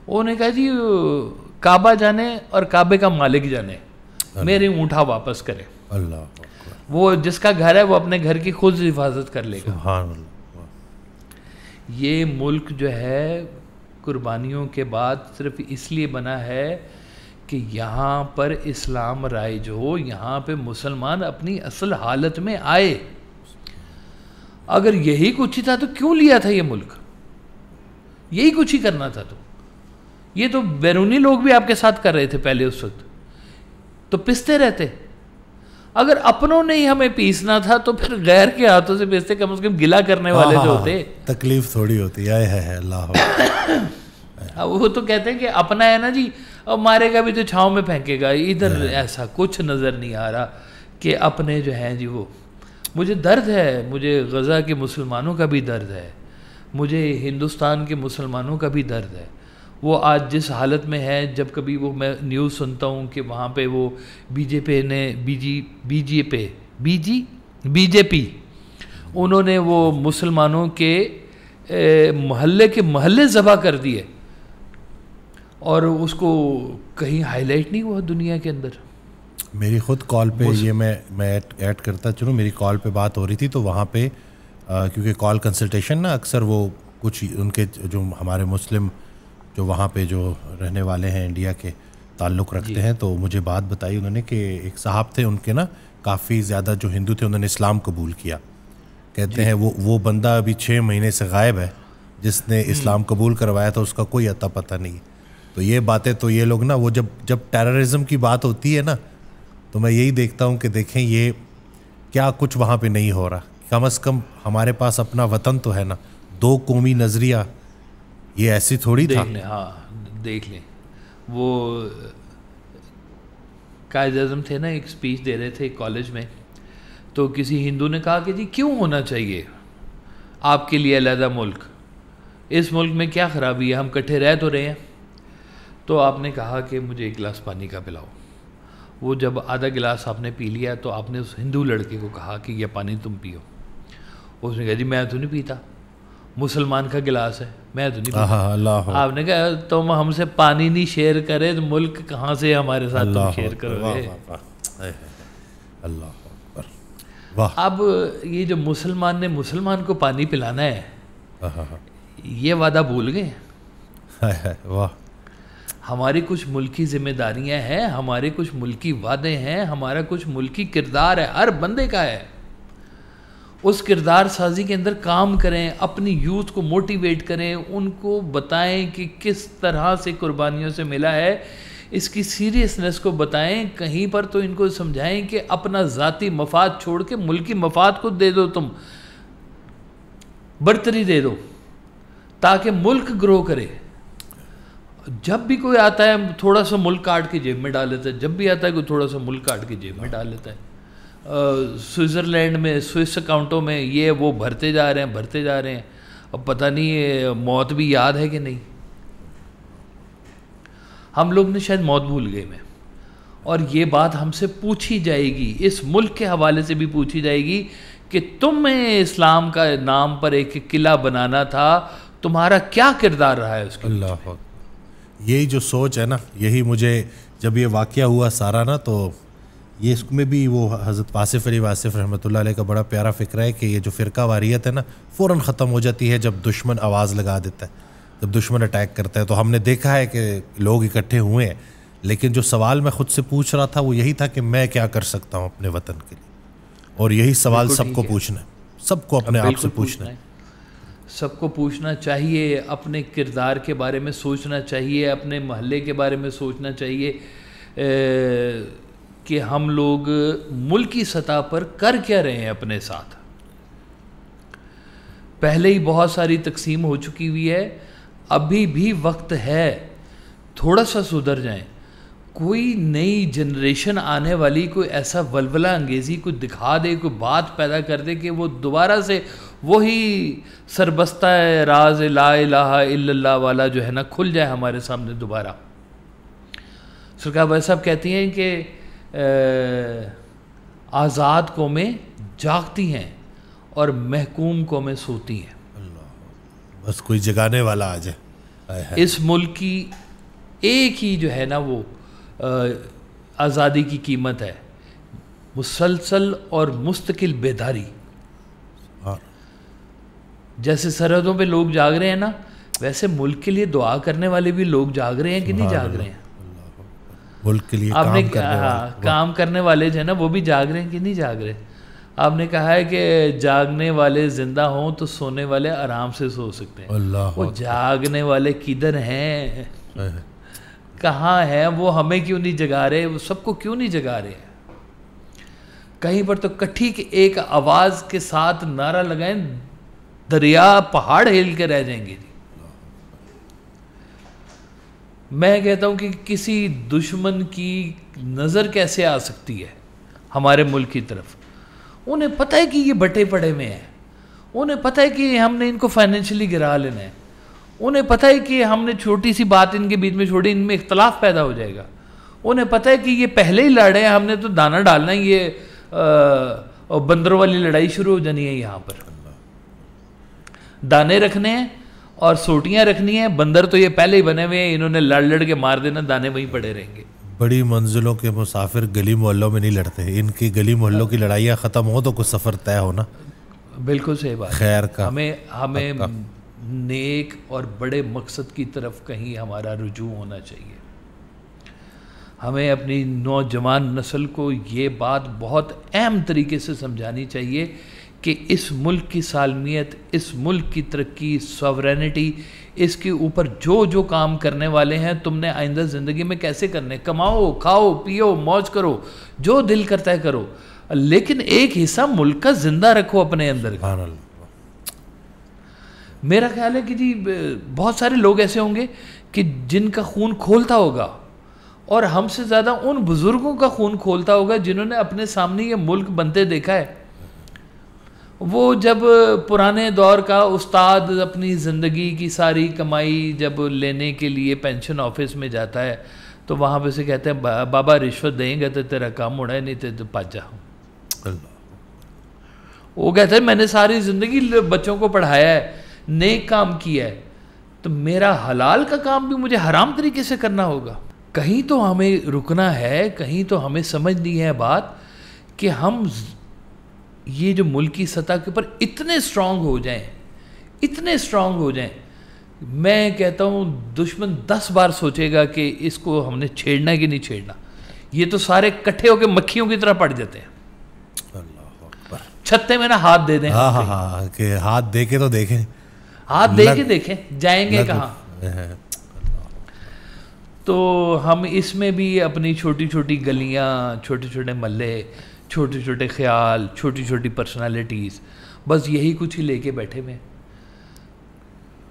انہوں نے کہا جی کعبہ جانے اور کعبے کا مالک جانے, میرے اونٹا واپس کرے. اللہ وہ جس کا گھر ہے وہ اپنے گھر کی خود حفاظت کر لے گا. سبحان اللہ. یہ ملک جو ہے قربانیوں کے بعد صرف اس لیے بنا ہے کہ یہاں پر اسلام رائج ہو, یہاں پہ مسلمان اپنی اصل حالت میں آئے. اگر یہی کچھ ہی تھا تو کیوں لیا تھا یہ ملک؟ یہی کچھ ہی کرنا تھا. تو یہ تو بیرونی لوگ بھی آپ کے ساتھ کر رہے تھے پہلے, اس وقت تو پستے رہتے. اگر اپنوں نے ہی ہمیں پیسنا تھا تو پھر غیر کے ہاتھوں سے پیستے, کم از کم گلا کرنے والے جو ہوتے. تکلیف تھوڑی ہوتی ہے. اللہ وہ تو کہتے ہیں کہ اپنا ہے نا جی, اور مارے گا بھی تو چھاؤں میں پھینکے گا. ادھر ایسا کچھ نظر نہیں آ رہا کہ اپنے جو ہیں جی وہ. مجھے درد ہے, مجھے غزہ کے مسلمانوں کا بھی درد ہے, مجھے ہندوستان کے مسلمانوں کا بھی درد ہے. وہ آج جس حالت میں ہے, جب کبھی وہ میں نیوز سنتا ہوں کہ وہاں پہ وہ بی جے پی انہوں نے وہ مسلمانوں کے محلے ذبح کر دیے, اور اس کو کہیں ہائی لائٹ نہیں ہوا دنیا کے اندر. میری خود کال پہ یہ میں ایڈ کرتا چلوں, میری کال پہ بات ہو رہی تھی تو وہاں پہ کیونکہ کال کنسلٹیشن نا اکثر وہ کچھ ان کے جو ہمارے مسلم جو وہاں پہ جو رہنے والے ہیں انڈیا کے تعلق رکھتے ہیں, تو مجھے بات بتائی انہوں نے کہ ایک صاحب تھے ان کے نا کافی زیادہ جو ہندو تھے, انہوں نے اسلام قبول کیا. کہتے ہیں وہ بندہ ابھی 6 مہینے سے غائب ہے جس نے اسلام قبول کروایا تھا, اس کا کوئی اتا پتہ نہیں. تو یہ باتیں تو یہ لوگ نا وہ جب ٹیررزم کی بات ہوتی ہے نا تو میں یہی دیکھتا ہوں کہ دیکھیں یہ کیا کچھ وہاں پہ نہیں ہو رہا. کم از کم ہمارے پاس اپنا وطن تو ہے نا. 2 قومی نظریہ یہ ایسی تھوڑی تھا. دیکھ لیں وہ قائد اعظم تھے نا, ایک سپیچ دے رہے تھے کالج میں, تو کسی ہندو نے کہا کہ جی کیوں ہونا چاہیے آپ کے لیے علیحدہ ملک, اس ملک میں کیا خرابی ہے, ہم کٹھے رہ تو رہے ہیں. تو آپ نے کہا کہ مجھے 1 گلاس پانی کا پلاؤ. وہ جب آدھا گلاس آپ نے پی لیا تو آپ نے اس ہندو لڑکے کو کہا کہ یہ پانی تم پیو. اس نے کہا جی میں تو نہیں پیتا, مسلمان کا گلاس ہے, میں تو نہیں پیتا. آپ نے کہا تم ہم سے پانی نہیں شیئر کرے تو ملک کہاں سے ہمارے ساتھ تم شیئر کرو گے. اب یہ جو مسلمان نے مسلمان کو پانی پلانا ہے, یہ وعدہ بھول گئے. ہماری کچھ ملکی ذمہ داریاں ہیں, ہمارے کچھ ملکی وعدے ہیں, ہمارا کچھ ملکی کردار ہے, ہر بندے کا ہے. اس کردار سازی کے اندر کام کریں, اپنی یوتھ کو موٹیویٹ کریں, ان کو بتائیں کہ کس طرح سے قربانیوں سے ملا ہے, اس کی سیریسنس کو بتائیں. کہیں پر تو ان کو سمجھائیں کہ اپنا ذاتی مفاد چھوڑ کے ملکی مفاد کو دے دو, تم برتری دے دو تاکہ ملک گرو کرے. جب بھی کوئی آتا ہے تھوڑا سا ملک کاٹ کے جیب میں ڈال لیتا ہے, جب بھی آتا ہے کوئی تھوڑا سا ملک کاٹ کے جیب میں ڈال لیتا ہے. سوئٹزرلینڈ میں سوئس اکاؤنٹوں میں یہ وہ بھرتے جا رہے ہیں. اب پتہ نہیں موت بھی یاد ہے کہ نہیں. ہم لوگ نے شاید موت بھول گئے میں, اور یہ بات ہم سے پوچھی جائے گی, اس ملک کے حوالے سے بھی پوچھی جائے گی کہ تمہیں اسلام کا نام پر ایک قلعہ بنانا تھا, تمہارا کیا کردار رہا ہے اس کے. اللہ, یہی جو سوچ ہے نا, یہی مجھے جب یہ واقعہ ہوا سارا نا, تو یہ اس میں بھی وہ حضرت واصف علی واصف رحمۃ اللہ علیہ کا بڑا پیارا فکر ہے کہ یہ جو فرقہ واریت ہے نا فوراً ختم ہو جاتی ہے جب دشمن آواز لگا دیتا ہے, جب دشمن اٹیک کرتا ہے. تو ہم نے دیکھا ہے کہ لوگ اکٹھے ہوئے ہیں, لیکن جو سوال میں خود سے پوچھ رہا تھا وہ یہی تھا کہ میں کیا کر سکتا ہوں اپنے وطن کے لیے. اور یہی سوال سب کو پوچھنا ہے, سب کو اپنے آپ سے پوچھنا ہے. سب کو پوچھنا چاہیے, اپنے کردار کے بارے میں سوچنا چاہیے, اپنے محلے کے بارے میں سوچنا چاہیے کہ ہم لوگ ملکی سطح پر کر کیا رہے ہیں اپنے ساتھ. پہلے ہی بہت ساری تقسیم ہو چکی ہوئی ہے, ابھی بھی وقت ہے، تھوڑا سا سدھر جائیں. کوئی نئی جنریشن آنے والی کوئی ایسا ولولہ انگیزی کوئی دکھا دے، کوئی بات پیدا کر دے کہ وہ دوبارہ سے وہی سربستہ راز لا الہ الا اللہ والا جو ہے نا کھل جائے ہمارے سامنے دوبارہ. سرکار بھائی صاحب کہتی ہیں کہ آزاد قومیں جاگتی ہیں اور محکوم قومیں سوتی ہیں. بس کوئی جگانے والا آ جائے. اس ملک کی ایک ہی جو ہے نا وہ آزادی کی قیمت ہے، مسلسل اور مستقل بیداری. جیسے سرحدوں پہ لوگ جاگ رہے ہیں نا، ویسے ملک کے لیے دعا کرنے والے بھی لوگ جاگ رہے ہیں کہ نہیں جاگ رہے ہیں؟ ملک کے لیے کام کرنے والے جو ہے نا وہ بھی جاگ رہے ہیں کہ نہیں جاگ رہے؟ آپ نے کہا ہے کہ جاگنے والے زندہ ہوں تو سونے والے آرام سے سو سکتے ہیں. وہ جاگنے والے کدھر ہیں؟ کہاں ہیں وہ؟ ہمیں کیوں نہیں جگا رہے؟ وہ سب کو کیوں نہیں جگا رہے ہیں؟ کہیں پر تو کٹھی کے ایک آواز کے ساتھ نعرہ لگائیں، دریا پہاڑ ہل کے رہ جائیں گے. میں کہتا ہوں کہ کسی دشمن کی نظر کیسے آ سکتی ہے ہمارے ملک کی طرف؟ انہیں پتہ ہے کہ یہ بٹے پڑے میں ہیں، انہیں پتہ ہے کہ ہم نے ان کو فائنینشلی گرا لینا ہے، انہیں پتہ ہے کہ ہم نے چھوٹی سی بات ان کے بیچ میں چھوڑی، ان میں اختلاف پیدا ہو جائے گا. انہیں پتہ ہے کہ یہ پہلے ہی لڑے ہیں، ہم نے تو دانہ ڈالنا ہے، یہ بندروں والی لڑائی شروع ہو جانی ہے. یہاں پر دانے رکھنے ہیں اور سوٹیاں رکھنی ہیں. بندر تو یہ پہلے ہی بنے ہوئے ہیں، انہوں نے لڑ لڑ کے مار دینا، دانے وہیں پڑے رہیں گے. بڑی منزلوں کے مسافر گلی محلوں میں نہیں لڑتے، ان کی گلی محلوں کی لڑائیاں ختم ہو تو کچھ سفر طے ہونا. بالکل صحیح بات. خیر کا ہمیں نیک اور بڑے مقصد کی طرف کہیں ہمارا رجوع ہونا چاہیے. ہمیں اپنی نوجوان نسل کو یہ بات بہت اہم طریقے سے سمجھانی چاہیے کہ اس ملک کی سالمیت، اس ملک کی ترقی، سوورینٹی، اس کے اوپر جو جو کام کرنے والے ہیں تم نے آئندہ زندگی میں کیسے کرنے. کماؤ، کھاؤ، پیو، موج کرو، جو دل کرتا ہے کرو، لیکن ایک حصہ ملک کا زندہ رکھو اپنے اندر کا. میرا خیال ہے کہ جی بہت سارے لوگ ایسے ہوں گے کہ جن کا خون کھولتا ہوگا، اور ہم سے زیادہ ان بزرگوں کا خون کھولتا ہوگا جنہوں نے اپنے سامنے یہ ملک بنتے دیکھا ہے. وہ جب پرانے دور کا استاد اپنی زندگی کی ساری کمائی جب لینے کے لیے پینشن آفس میں جاتا ہے تو وہاں پہ سے کہتے ہیں بابا رشوت دیں گے تو تیرا کام اڑا ہے، نہیں تو پاجا. وہ کہتے ہیں میں نے ساری زندگی بچوں کو پڑھایا ہے، نیک کام کیا ہے، تو میرا حلال کا کام بھی مجھے حرام طریقے سے کرنا ہوگا. کہیں تو ہمیں رکنا ہے، کہیں تو ہمیں سمجھنی ہے بات کہ ہم یہ جو ملکی سطح کے اوپر اتنے اسٹرانگ ہو جائیں، اتنے اسٹرانگ ہو جائیں. میں کہتا ہوں دشمن 10 بار سوچے گا کہ اس کو ہم نے چھیڑنا ہے کہ نہیں چھیڑنا. یہ تو سارے کٹھے ہو کے مکھیوں کی طرح پڑ جاتے ہیں. چھتے میں نا ہاتھ دے دیں. ہاں کہ ہاتھ دے کے تو دیکھیں، ہاتھ دے کے دیکھیں جائیں گے کہاں. تو ہم اس میں بھی اپنی چھوٹی چھوٹی گلیاں، چھوٹے چھوٹے محلے، چھوٹے چھوٹے خیال، چھوٹی چھوٹی پرسنالٹیز، بس یہی کچھ ہی لے کے بیٹھے ہوئے.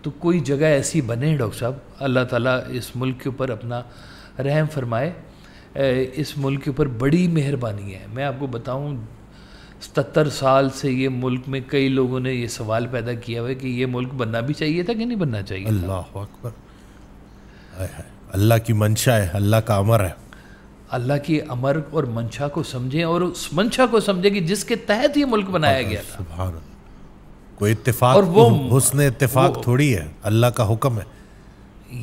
تو کوئی جگہ ایسی بنے ڈاکٹر صاحب، اللہ تعالیٰ اس ملک کے اوپر اپنا رحم فرمائے. اس ملک کے اوپر بڑی مہربانی ہے. میں آپ کو بتاؤں 77 سال سے یہ ملک میں کئی لوگوں نے یہ سوال پیدا کیا ہوا ہے کہ یہ ملک بننا بھی چاہیے تھا کہ نہیں بننا چاہیے. اللہ اکبر. اللہ کی منشا ہے، اللہ کا امر ہے. اللہ کی امر اور منشا کو سمجھیں، اور اس منشا کو سمجھیں کہ جس کے تحت یہ ملک بنایا گیا تھا. سبحان اللہ. کوئی اتفاق، اور وہ حسن اتفاق تھوڑی ہے، اللہ کا حکم ہے.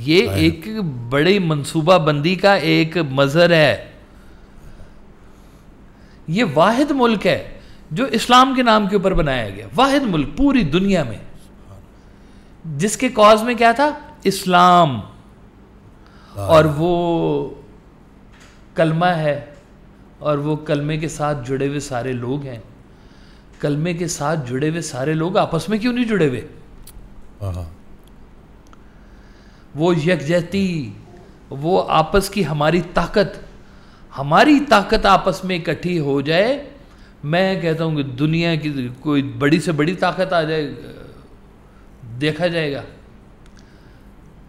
یہ ایک بڑی منصوبہ بندی کا ایک مظہر ہے. یہ واحد ملک ہے جو اسلام کے نام کے اوپر بنایا گیا، واحد ملک پوری دنیا میں جس کے کاز میں کیا تھا؟ اسلام. اور وہ کلمہ ہے، اور وہ کلمے کے ساتھ جڑے ہوئے سارے لوگ ہیں. کلمے کے ساتھ جڑے ہوئے سارے لوگ آپس میں کیوں نہیں جڑے ہوئے؟ وہ یکجہتی، وہ آپس کی ہماری طاقت آپس میں اکٹھی ہو جائے. میں کہتا ہوں کہ دنیا کی کوئی بڑی سے بڑی طاقت آ جائے، دیکھا جائے گا.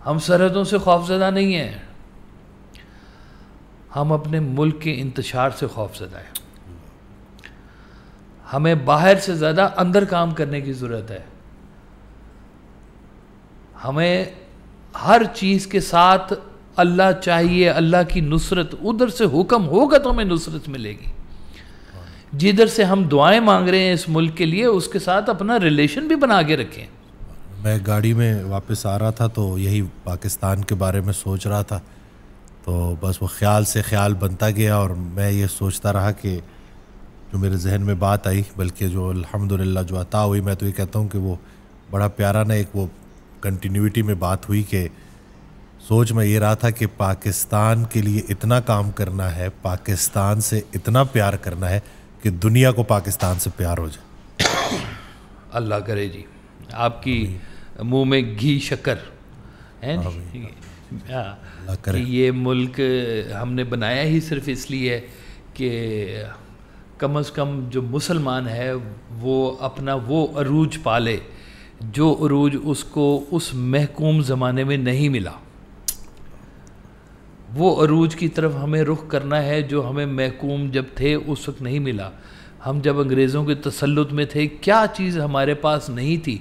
ہم سرحدوں سے خوفزدہ نہیں ہیں، ہم اپنے ملک کے انتشار سے خوفزدہ ہیں. ہمیں باہر سے زیادہ اندر کام کرنے کی ضرورت ہے. ہمیں ہر چیز کے ساتھ اللہ چاہیے، اللہ کی نصرت، ادھر سے حکم ہوگا تو ہمیں نصرت ملے گی. جدھر سے ہم دعائیں مانگ رہے ہیں اس ملک کے لیے، اس کے ساتھ اپنا ریلیشن بھی بنا کے رکھیں. میں گاڑی میں واپس آ رہا تھا تو یہی پاکستان کے بارے میں سوچ رہا تھا، تو بس وہ خیال سے خیال بنتا گیا، اور میں یہ سوچتا رہا کہ جو میرے ذہن میں بات آئی، بلکہ جو الحمدللہ جو عطا ہوئی، میں تو یہ کہتا ہوں کہ وہ بڑا پیارا نا ایک وہ کنٹینیوٹی میں بات ہوئی کہ سوچ میں یہ رہا تھا کہ پاکستان کے لیے اتنا کام کرنا ہے، پاکستان سے اتنا پیار کرنا ہے کہ دنیا کو پاکستان سے پیار ہو جائے. اللہ کرے جی، آپ کی منہ میں گھی شکر ہے کہ یہ ملک ہم نے بنایا ہی صرف اس لیے کہ کم از کم جو مسلمان ہے وہ اپنا وہ عروج پالے جو عروج اس کو اس محکوم زمانے میں نہیں ملا. وہ عروج کی طرف ہمیں رخ کرنا ہے جو ہمیں محکوم جب تھے اس وقت نہیں ملا. ہم جب انگریزوں کے تسلط میں تھے کیا چیز ہمارے پاس نہیں تھی،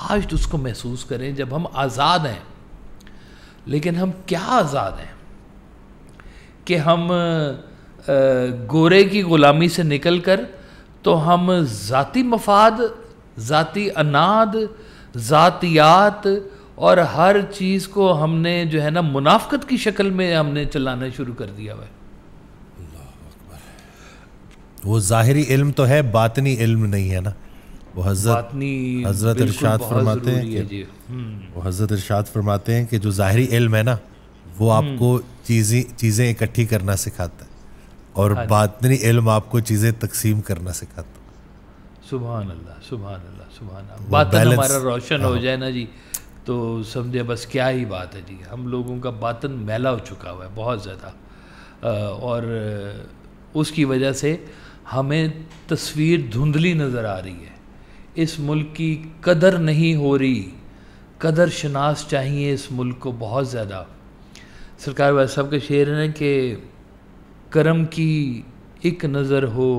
آج تو اس کو محسوس کریں جب ہم آزاد ہیں. لیکن ہم کیا آزاد ہیں کہ ہم گورے کی غلامی سے نکل کر تو ہم ذاتی مفاد، ذاتی اناد، ذاتیات اور ہر چیز کو ہم نے جو ہے نا منافقت کی شکل میں ہم نے چلانا شروع کر دیا ہوا ہے. وہ ظاہری علم تو ہے، باطنی علم نہیں ہے نا. وہ حضرت ارشاد فرماتے ہیں کہ وہ حضرت ارشاد فرماتے ہیں کہ جو ظاہری علم ہے نا وہ آپ کو چیزیں اکٹھی کرنا سکھاتا ہے، اور باطنی علم آپ کو چیزیں تقسیم کرنا سکھاتا ہے. سبحان اللہ، سبحان اللہ، سبحان اللہ. باطن ہمارا روشن ہو جائے نا جی تو سمجھے بس کیا ہی بات ہے جی. ہم لوگوں کا باطن میلا ہو چکا ہوا ہے بہت زیادہ، اور اس کی وجہ سے ہمیں تصویر دھندلی نظر آ رہی ہے. اس ملک کی قدر نہیں ہو رہی. قدر شناس چاہیے اس ملک کو بہت زیادہ. سرکار والا صاحب کا شعر ہے کہ کرم کی ایک نظر ہو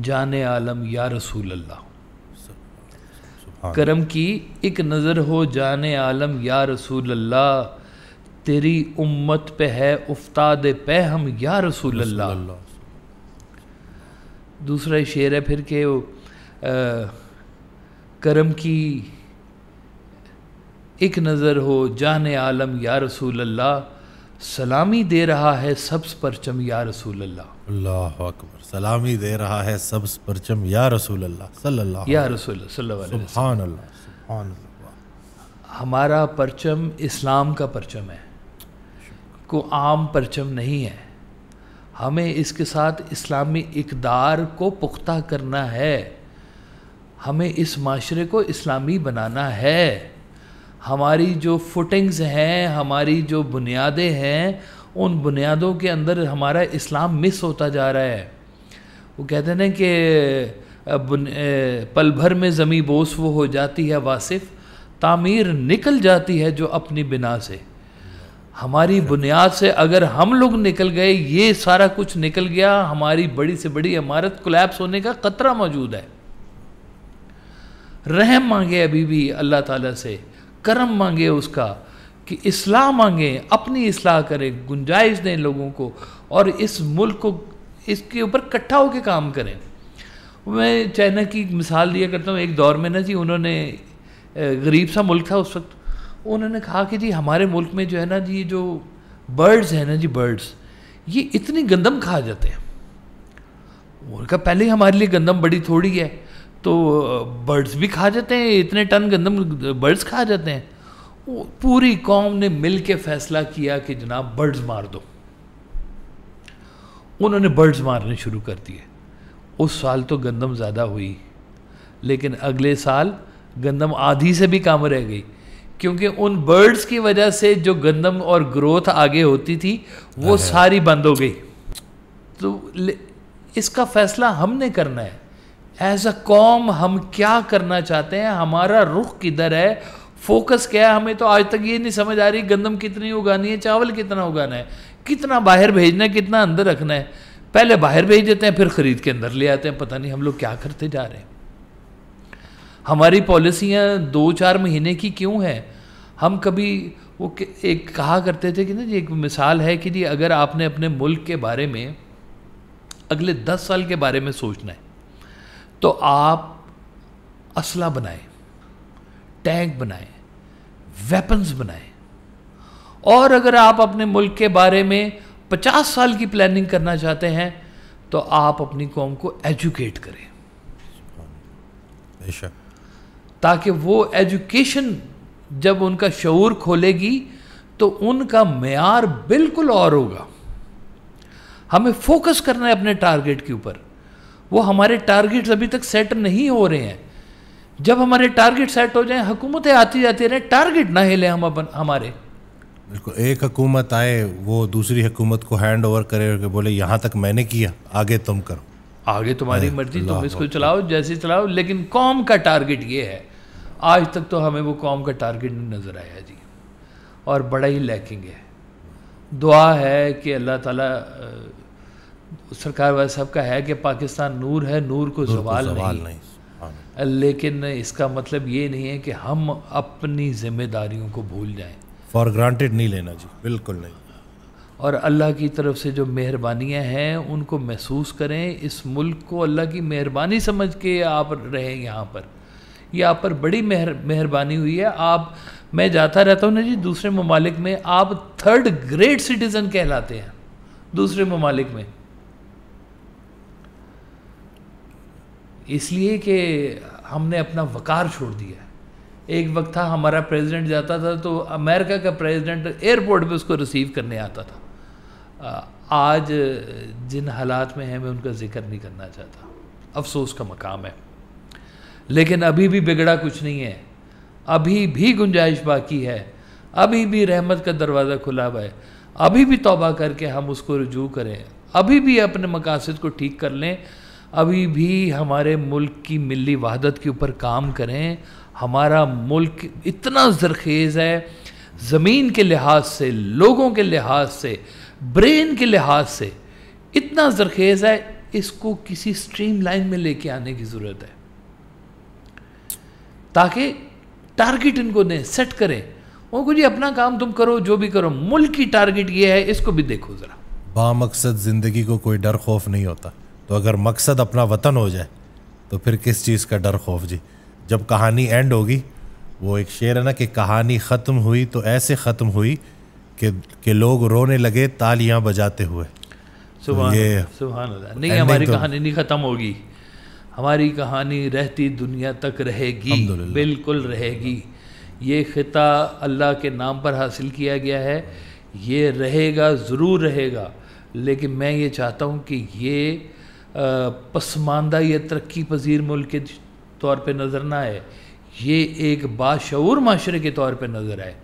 جان عالم یا رسول اللہ. کرم کی ایک نظر ہو جان عالم یا رسول اللہ، تیری امت پہ ہے افتاد پہ ہم یا رسول اللہ. دوسرا شعر ہے پھر کہ کرم کی ایک نظر ہو جان عالم یا رسول اللہ، سلامی دے رہا ہے سبز پرچم یا رسول اللہ. اللہ اکبر. سلامی دے رہا ہے سبز پرچم یا رسول اللہ صلی اللہ یا رسول اللہ صلی اللہ علیہ وسلم. سبحان اللہ، سبحان اللہ. ہمارا پرچم اسلام کا پرچم ہے، کو عام پرچم نہیں ہے. ہمیں اس کے ساتھ اسلامی اقدار کو پختہ کرنا ہے. ہمیں اس معاشرے کو اسلامی بنانا ہے. ہماری جو فوٹنگز ہیں، ہماری جو بنیادیں ہیں، ان بنیادوں کے اندر ہمارا اسلام مس ہوتا جا رہا ہے. وہ کہتے ہیں کہ پل بھر میں زمیں بوس وہ ہو جاتی ہے واصف، تعمیر نکل جاتی ہے جو اپنی بنا سے. ہماری بنیاد سے اگر ہم لوگ نکل گئے، یہ سارا کچھ نکل گیا، ہماری بڑی سے بڑی عمارت کولیپس ہونے کا خطرہ موجود ہے. رحم مانگے ابھی بھی اللہ تعالیٰ سے، کرم مانگے اس کا، کہ اصلاح مانگیں، اپنی اصلاح کریں، گنجائش دیں لوگوں کو، اور اس ملک کو اس کے اوپر کٹھا ہو کے کام کریں. میں چائنا کی مثال دیا کرتا ہوں. ایک دور میں نا جی انہوں نے، غریب سا ملک تھا اس وقت، انہوں نے کہا کہ جی ہمارے ملک میں جو ہے نا جی جو برڈز ہیں نا جی، برڈز یہ اتنی گندم کھا جاتے ہیں. انہوں نے کہا پہلے ہی ہمارے لیے گندم بڑی تھوڑی ہے تو برڈز بھی کھا جاتے ہیں، اتنے ٹن گندم برڈز کھا جاتے ہیں. پوری قوم نے مل کے فیصلہ کیا کہ جناب برڈز مار دو. انہوں نے برڈز مارنے شروع کر دیے. اس سال تو گندم زیادہ ہوئی، لیکن اگلے سال گندم آدھی سے بھی کم رہ گئی، کیونکہ ان برڈز کی وجہ سے جو گندم اور گروتھ آگے ہوتی تھی وہ ساری بند ہو گئی. تو اس کا فیصلہ ہم نے کرنا ہے. ایز اے قوم ہم کیا کرنا چاہتے ہیں، ہمارا رخ کدھر ہے، فوکس کیا ہے؟ ہمیں تو آج تک یہ نہیں سمجھ آ رہی گندم کتنی اگانی ہے، چاول کتنا اگانا ہے، کتنا باہر بھیجنا ہے، کتنا اندر رکھنا ہے. پہلے باہر بھیج دیتے ہیں، پھر خرید کے اندر لے آتے ہیں. پتہ نہیں ہم لوگ کیا کرتے جا رہے ہیں. ہماری پالیسیاں 2-4 مہینے کی کیوں ہیں؟ ہم کبھی وہ ایک کہا کرتے تھے کہ نا جی، ایک مثال ہے کہ جی اگر آپ نے اپنے ملک کے بارے میں اگلے 10 سال کے بارے میں سوچنا ہے تو آپ اسلحہ بنائیں، ٹینک بنائیں، ویپنز بنائیں. اور اگر آپ اپنے ملک کے بارے میں 50 سال کی پلاننگ کرنا چاہتے ہیں تو آپ اپنی قوم کو ایجوکیٹ کریں، بے شک. تاکہ وہ ایجوکیشن جب ان کا شعور کھولے گی تو ان کا معیار بالکل اور ہوگا. ہمیں فوکس کرنا ہے اپنے ٹارگٹ کے اوپر. وہ ہمارے ٹارگٹس ابھی تک سیٹ نہیں ہو رہے ہیں. جب ہمارے ٹارگٹ سیٹ ہو جائیں، حکومتیں آتی جاتی رہیں، ٹارگٹ نہ ہلیں ہمارے. بالکل. ایک حکومت آئے وہ دوسری حکومت کو ہینڈ اوور کرے اور بولے یہاں تک میں نے کیا، آگے تم کرو، آگے تمہاری مرضی، تم اس کو چلاؤ جیسے چلاؤ. لیکن قوم کا ٹارگٹ یہ ہے. آج تک تو ہمیں وہ قوم کا ٹارگٹ نہیں نظر آیا جی، اور بڑا ہی لیکنگ ہے. دعا ہے کہ اللہ تعالیٰ، سرکار والے صاحب کا ہے کہ پاکستان نور ہے، نور کو زوال نہیں. لیکن اس کا مطلب یہ نہیں ہے کہ ہم اپنی ذمہ داریوں کو بھول جائیں. فار گرانٹیڈ نہیں لینا جی، بالکل نہیں. اور اللہ کی طرف سے جو مہربانیاں ہیں ان کو محسوس کریں. اس ملک کو اللہ کی مہربانی سمجھ کے آپ رہیں یہاں پر. یہ آپ پر بڑی مہربانی ہوئی ہے. میں جاتا رہتا ہوں نا جی دوسرے ممالک میں، آپ 3rd گریڈ سٹیزن کہلاتے ہیں دوسرے ممالک میں. اس لیے کہ ہم نے اپنا وقار چھوڑ دیا. ایک وقت تھا ہمارا پریزیڈنٹ جاتا تھا تو امریکہ کا پریزیڈنٹ ایئرپورٹ پہ اس کو ریسیو کرنے آتا تھا. آج جن حالات میں ہیں میں ان کا ذکر نہیں کرنا چاہتا، افسوس کا مقام ہے. لیکن ابھی بھی بگڑا کچھ نہیں ہے، ابھی بھی گنجائش باقی ہے، ابھی بھی رحمت کا دروازہ کھلا ہوا ہے. ابھی بھی توبہ کر کے ہم اس کو رجوع کریں، ابھی بھی اپنے مقاصد کو ٹھیک کر لیں، ابھی بھی ہمارے ملک کی ملی وحدت کے اوپر کام کریں. ہمارا ملک اتنا زرخیز ہے، زمین کے لحاظ سے، لوگوں کے لحاظ سے، برین کے لحاظ سے اتنا زرخیز ہے. اس کو کسی سٹریم لائن میں لے کے آنے کی ضرورت ہے تاکہ ٹارگٹ ان کو دیں، سیٹ کریں. ان کو جی اپنا کام تم کرو، جو بھی کرو، ملک کی ٹارگٹ یہ ہے، اس کو بھی دیکھو ذرا. با مقصد زندگی کو کوئی ڈر خوف نہیں ہوتا. تو اگر مقصد اپنا وطن ہو جائے تو پھر کس چیز کا ڈر خوف جی. جب کہانی اینڈ ہوگی، وہ ایک شعر ہے نا کہ کہانی ختم ہوئی تو ایسے ختم ہوئی کہ لوگ رونے لگے تالیاں بجاتے ہوئے. سبحان اللہ. نہیں، ہماری کہانی نہیں ختم ہوگی. ہماری کہانی رہتی دنیا تک رہے گی، بالکل رہے گی. یہ خطہ اللہ کے نام پر حاصل کیا گیا ہے، یہ رہے گا، ضرور رہے گا. لیکن میں یہ چاہتا ہوں کہ یہ پسماندہ یا ترقی پذیر ملک کے طور پہ نظر نہ آئے، یہ ایک باشعور معاشرے کے طور پہ نظر آئے.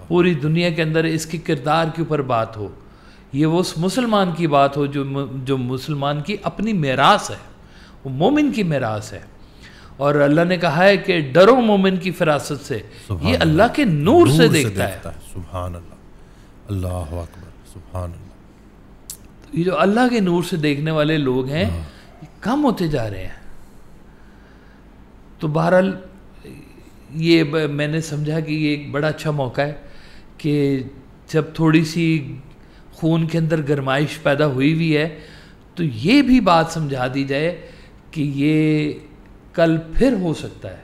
پوری دنیا کے اندر اس کے کردار کے اوپر بات ہو. یہ وہ اس مسلمان کی بات ہو جو مسلمان کی اپنی میراث ہے، وہ مومن کی میراث ہے. اور اللہ نے کہا ہے کہ ڈرو مومن کی فراست سے، یہ اللہ کے نور سے دیکھتا ہے. سبحان اللہ، اللہ اکبر، سبحان اللہ. یہ جو اللہ کے نور سے دیکھنے والے لوگ ہیں یہ کم ہوتے جا رہے ہیں. تو بہرحال یہ میں نے سمجھا کہ یہ ایک بڑا اچھا موقع ہے کہ جب تھوڑی سی خون کے اندر گرمائش پیدا ہوئی ہے تو یہ بھی بات سمجھا دی جائے کہ یہ کل پھر ہو سکتا ہے.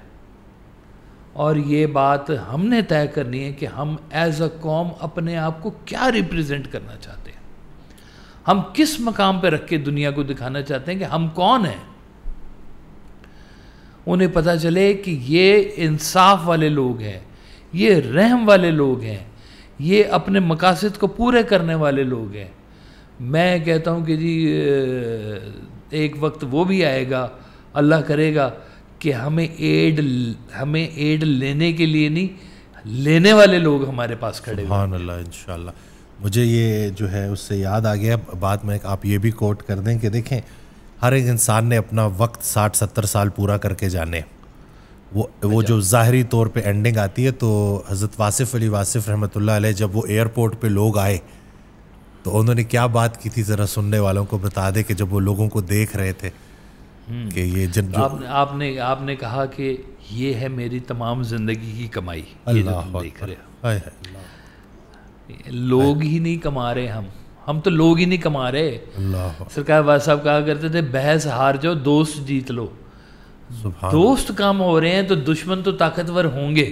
اور یہ بات ہم نے طے کرنی ہے کہ ہم ایز اے قوم اپنے آپ کو کیا ریپریزنٹ کرنا چاہتے ہیں، ہم کس مقام پہ رکھ کے دنیا کو دکھانا چاہتے ہیں کہ ہم کون ہیں. انہیں پتہ چلے کہ یہ انصاف والے لوگ ہیں، یہ رحم والے لوگ ہیں، یہ اپنے مقاصد کو پورے کرنے والے لوگ ہیں. میں کہتا ہوں کہ جی ایک وقت وہ بھی آئے گا، اللہ کرے گا کہ ہمیں ایڈ لینے کے لیے نہیں، لینے والے لوگ ہمارے پاس کھڑے ہوئے. سبحان اللہ. انشاءاللہ. مجھے یہ جو ہے اس سے یاد آ گیا بات میں، آپ یہ بھی کوٹ کر دیں کہ دیکھیں ہر ایک انسان نے اپنا وقت 60-70 سال پورا کر کے جانے. وہ جو ظاہری طور پہ اینڈنگ آتی ہے تو حضرت واصف علی واصف رحمۃ اللہ علیہ جب وہ ایئرپورٹ پہ لوگ آئے تو انہوں نے کیا بات کی تھی ذرا سننے والوں کو بتا دے کہ جب وہ لوگوں کو دیکھ رہے تھے کہ یہ آپ نے کہا کہ یہ ہے میری تمام زندگی کی کمائی. اللہ دیکھ رہے لوگ ہی نہیں کما رہے, ہم تو لوگ ہی نہیں کما رہے. سرکار والا صاحب کہا کرتے تھے بحث ہار جاؤ دوست جیت لو. دوست کام ہو رہے ہیں تو دشمن تو طاقتور ہوں گے.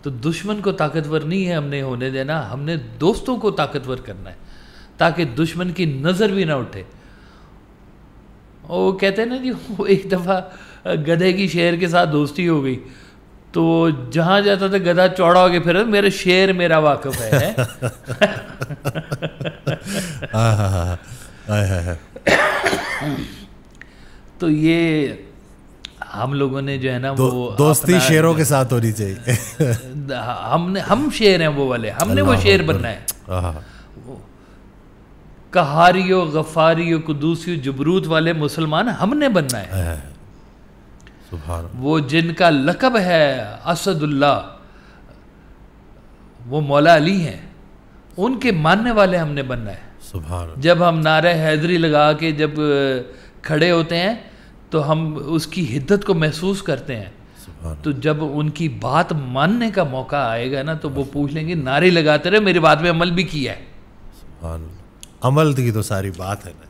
تو دشمن کو طاقتور نہیں ہے ہم نے ہونے دینا, ہم نے دوستوں کو طاقتور کرنا ہے تاکہ دشمن کی نظر بھی نہ اٹھے. وہ کہتے ہیں نا جی, وہ ایک دفعہ گدھے کی شیر کے ساتھ دوستی ہو گئی تو جہاں جاتا تھا گدھا چوڑا ہو کے پھر میرے شیر میرا واقف ہے. تو یہ ہم لوگوں نے جو ہے نا وہ دوستی شیروں کے ساتھ ہونی چاہیے. ہم شیر ہیں وہ والے, ہم نے وہ شیر بننا ہے. قہاری و غفاری و قدوسی و جبروت والے مسلمان ہم نے بننا ہے. وہ جن کا لقب ہے اسد اللہ, وہ مولا علی ہیں, ان کے ماننے والے ہم نے بننا ہے. جب ہم نعرہ حیدری لگا کے جب کھڑے ہوتے ہیں تو ہم اس کی حدت کو محسوس کرتے ہیں. تو جب ان کی بات ماننے کا موقع آئے گا نا تو وہ پوچھ لیں گے نعرے لگاتے رہے, میری بات پہ عمل بھی کیا ہے. عمل کی تو ساری بات ہے نا.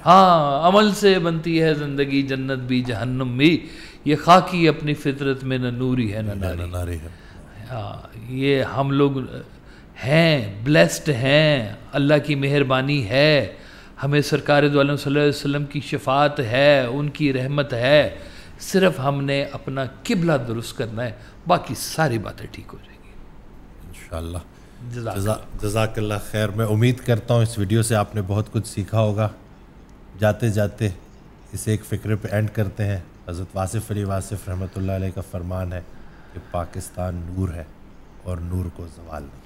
ہاں, عمل سے بنتی ہے زندگی, جنت بھی جہنم بھی, یہ خاکی اپنی فطرت میں نہ نوری ہے نہ ناری. ہاں, یہ ہم لوگ ہیں, بلیسڈ ہیں, اللہ کی مہربانی ہے, ہمیں سرکار دو عالم صلی اللہ علیہ وسلم کی شفاعت ہے, ان کی رحمت ہے. صرف ہم نے اپنا قبلہ درست کرنا ہے, باقی ساری باتیں ٹھیک ہو جائیں گی انشاءاللہ. جزاک اللہ خیر. میں امید کرتا ہوں اس ویڈیو سے آپ نے بہت کچھ سیکھا ہوگا. جاتے جاتے اسے ایک فکرے پہ اینڈ کرتے ہیں. حضرت واصف علی واصف رحمۃ اللہ علیہ کا فرمان ہے کہ پاکستان نور ہے اور نور کو زوال نہیں.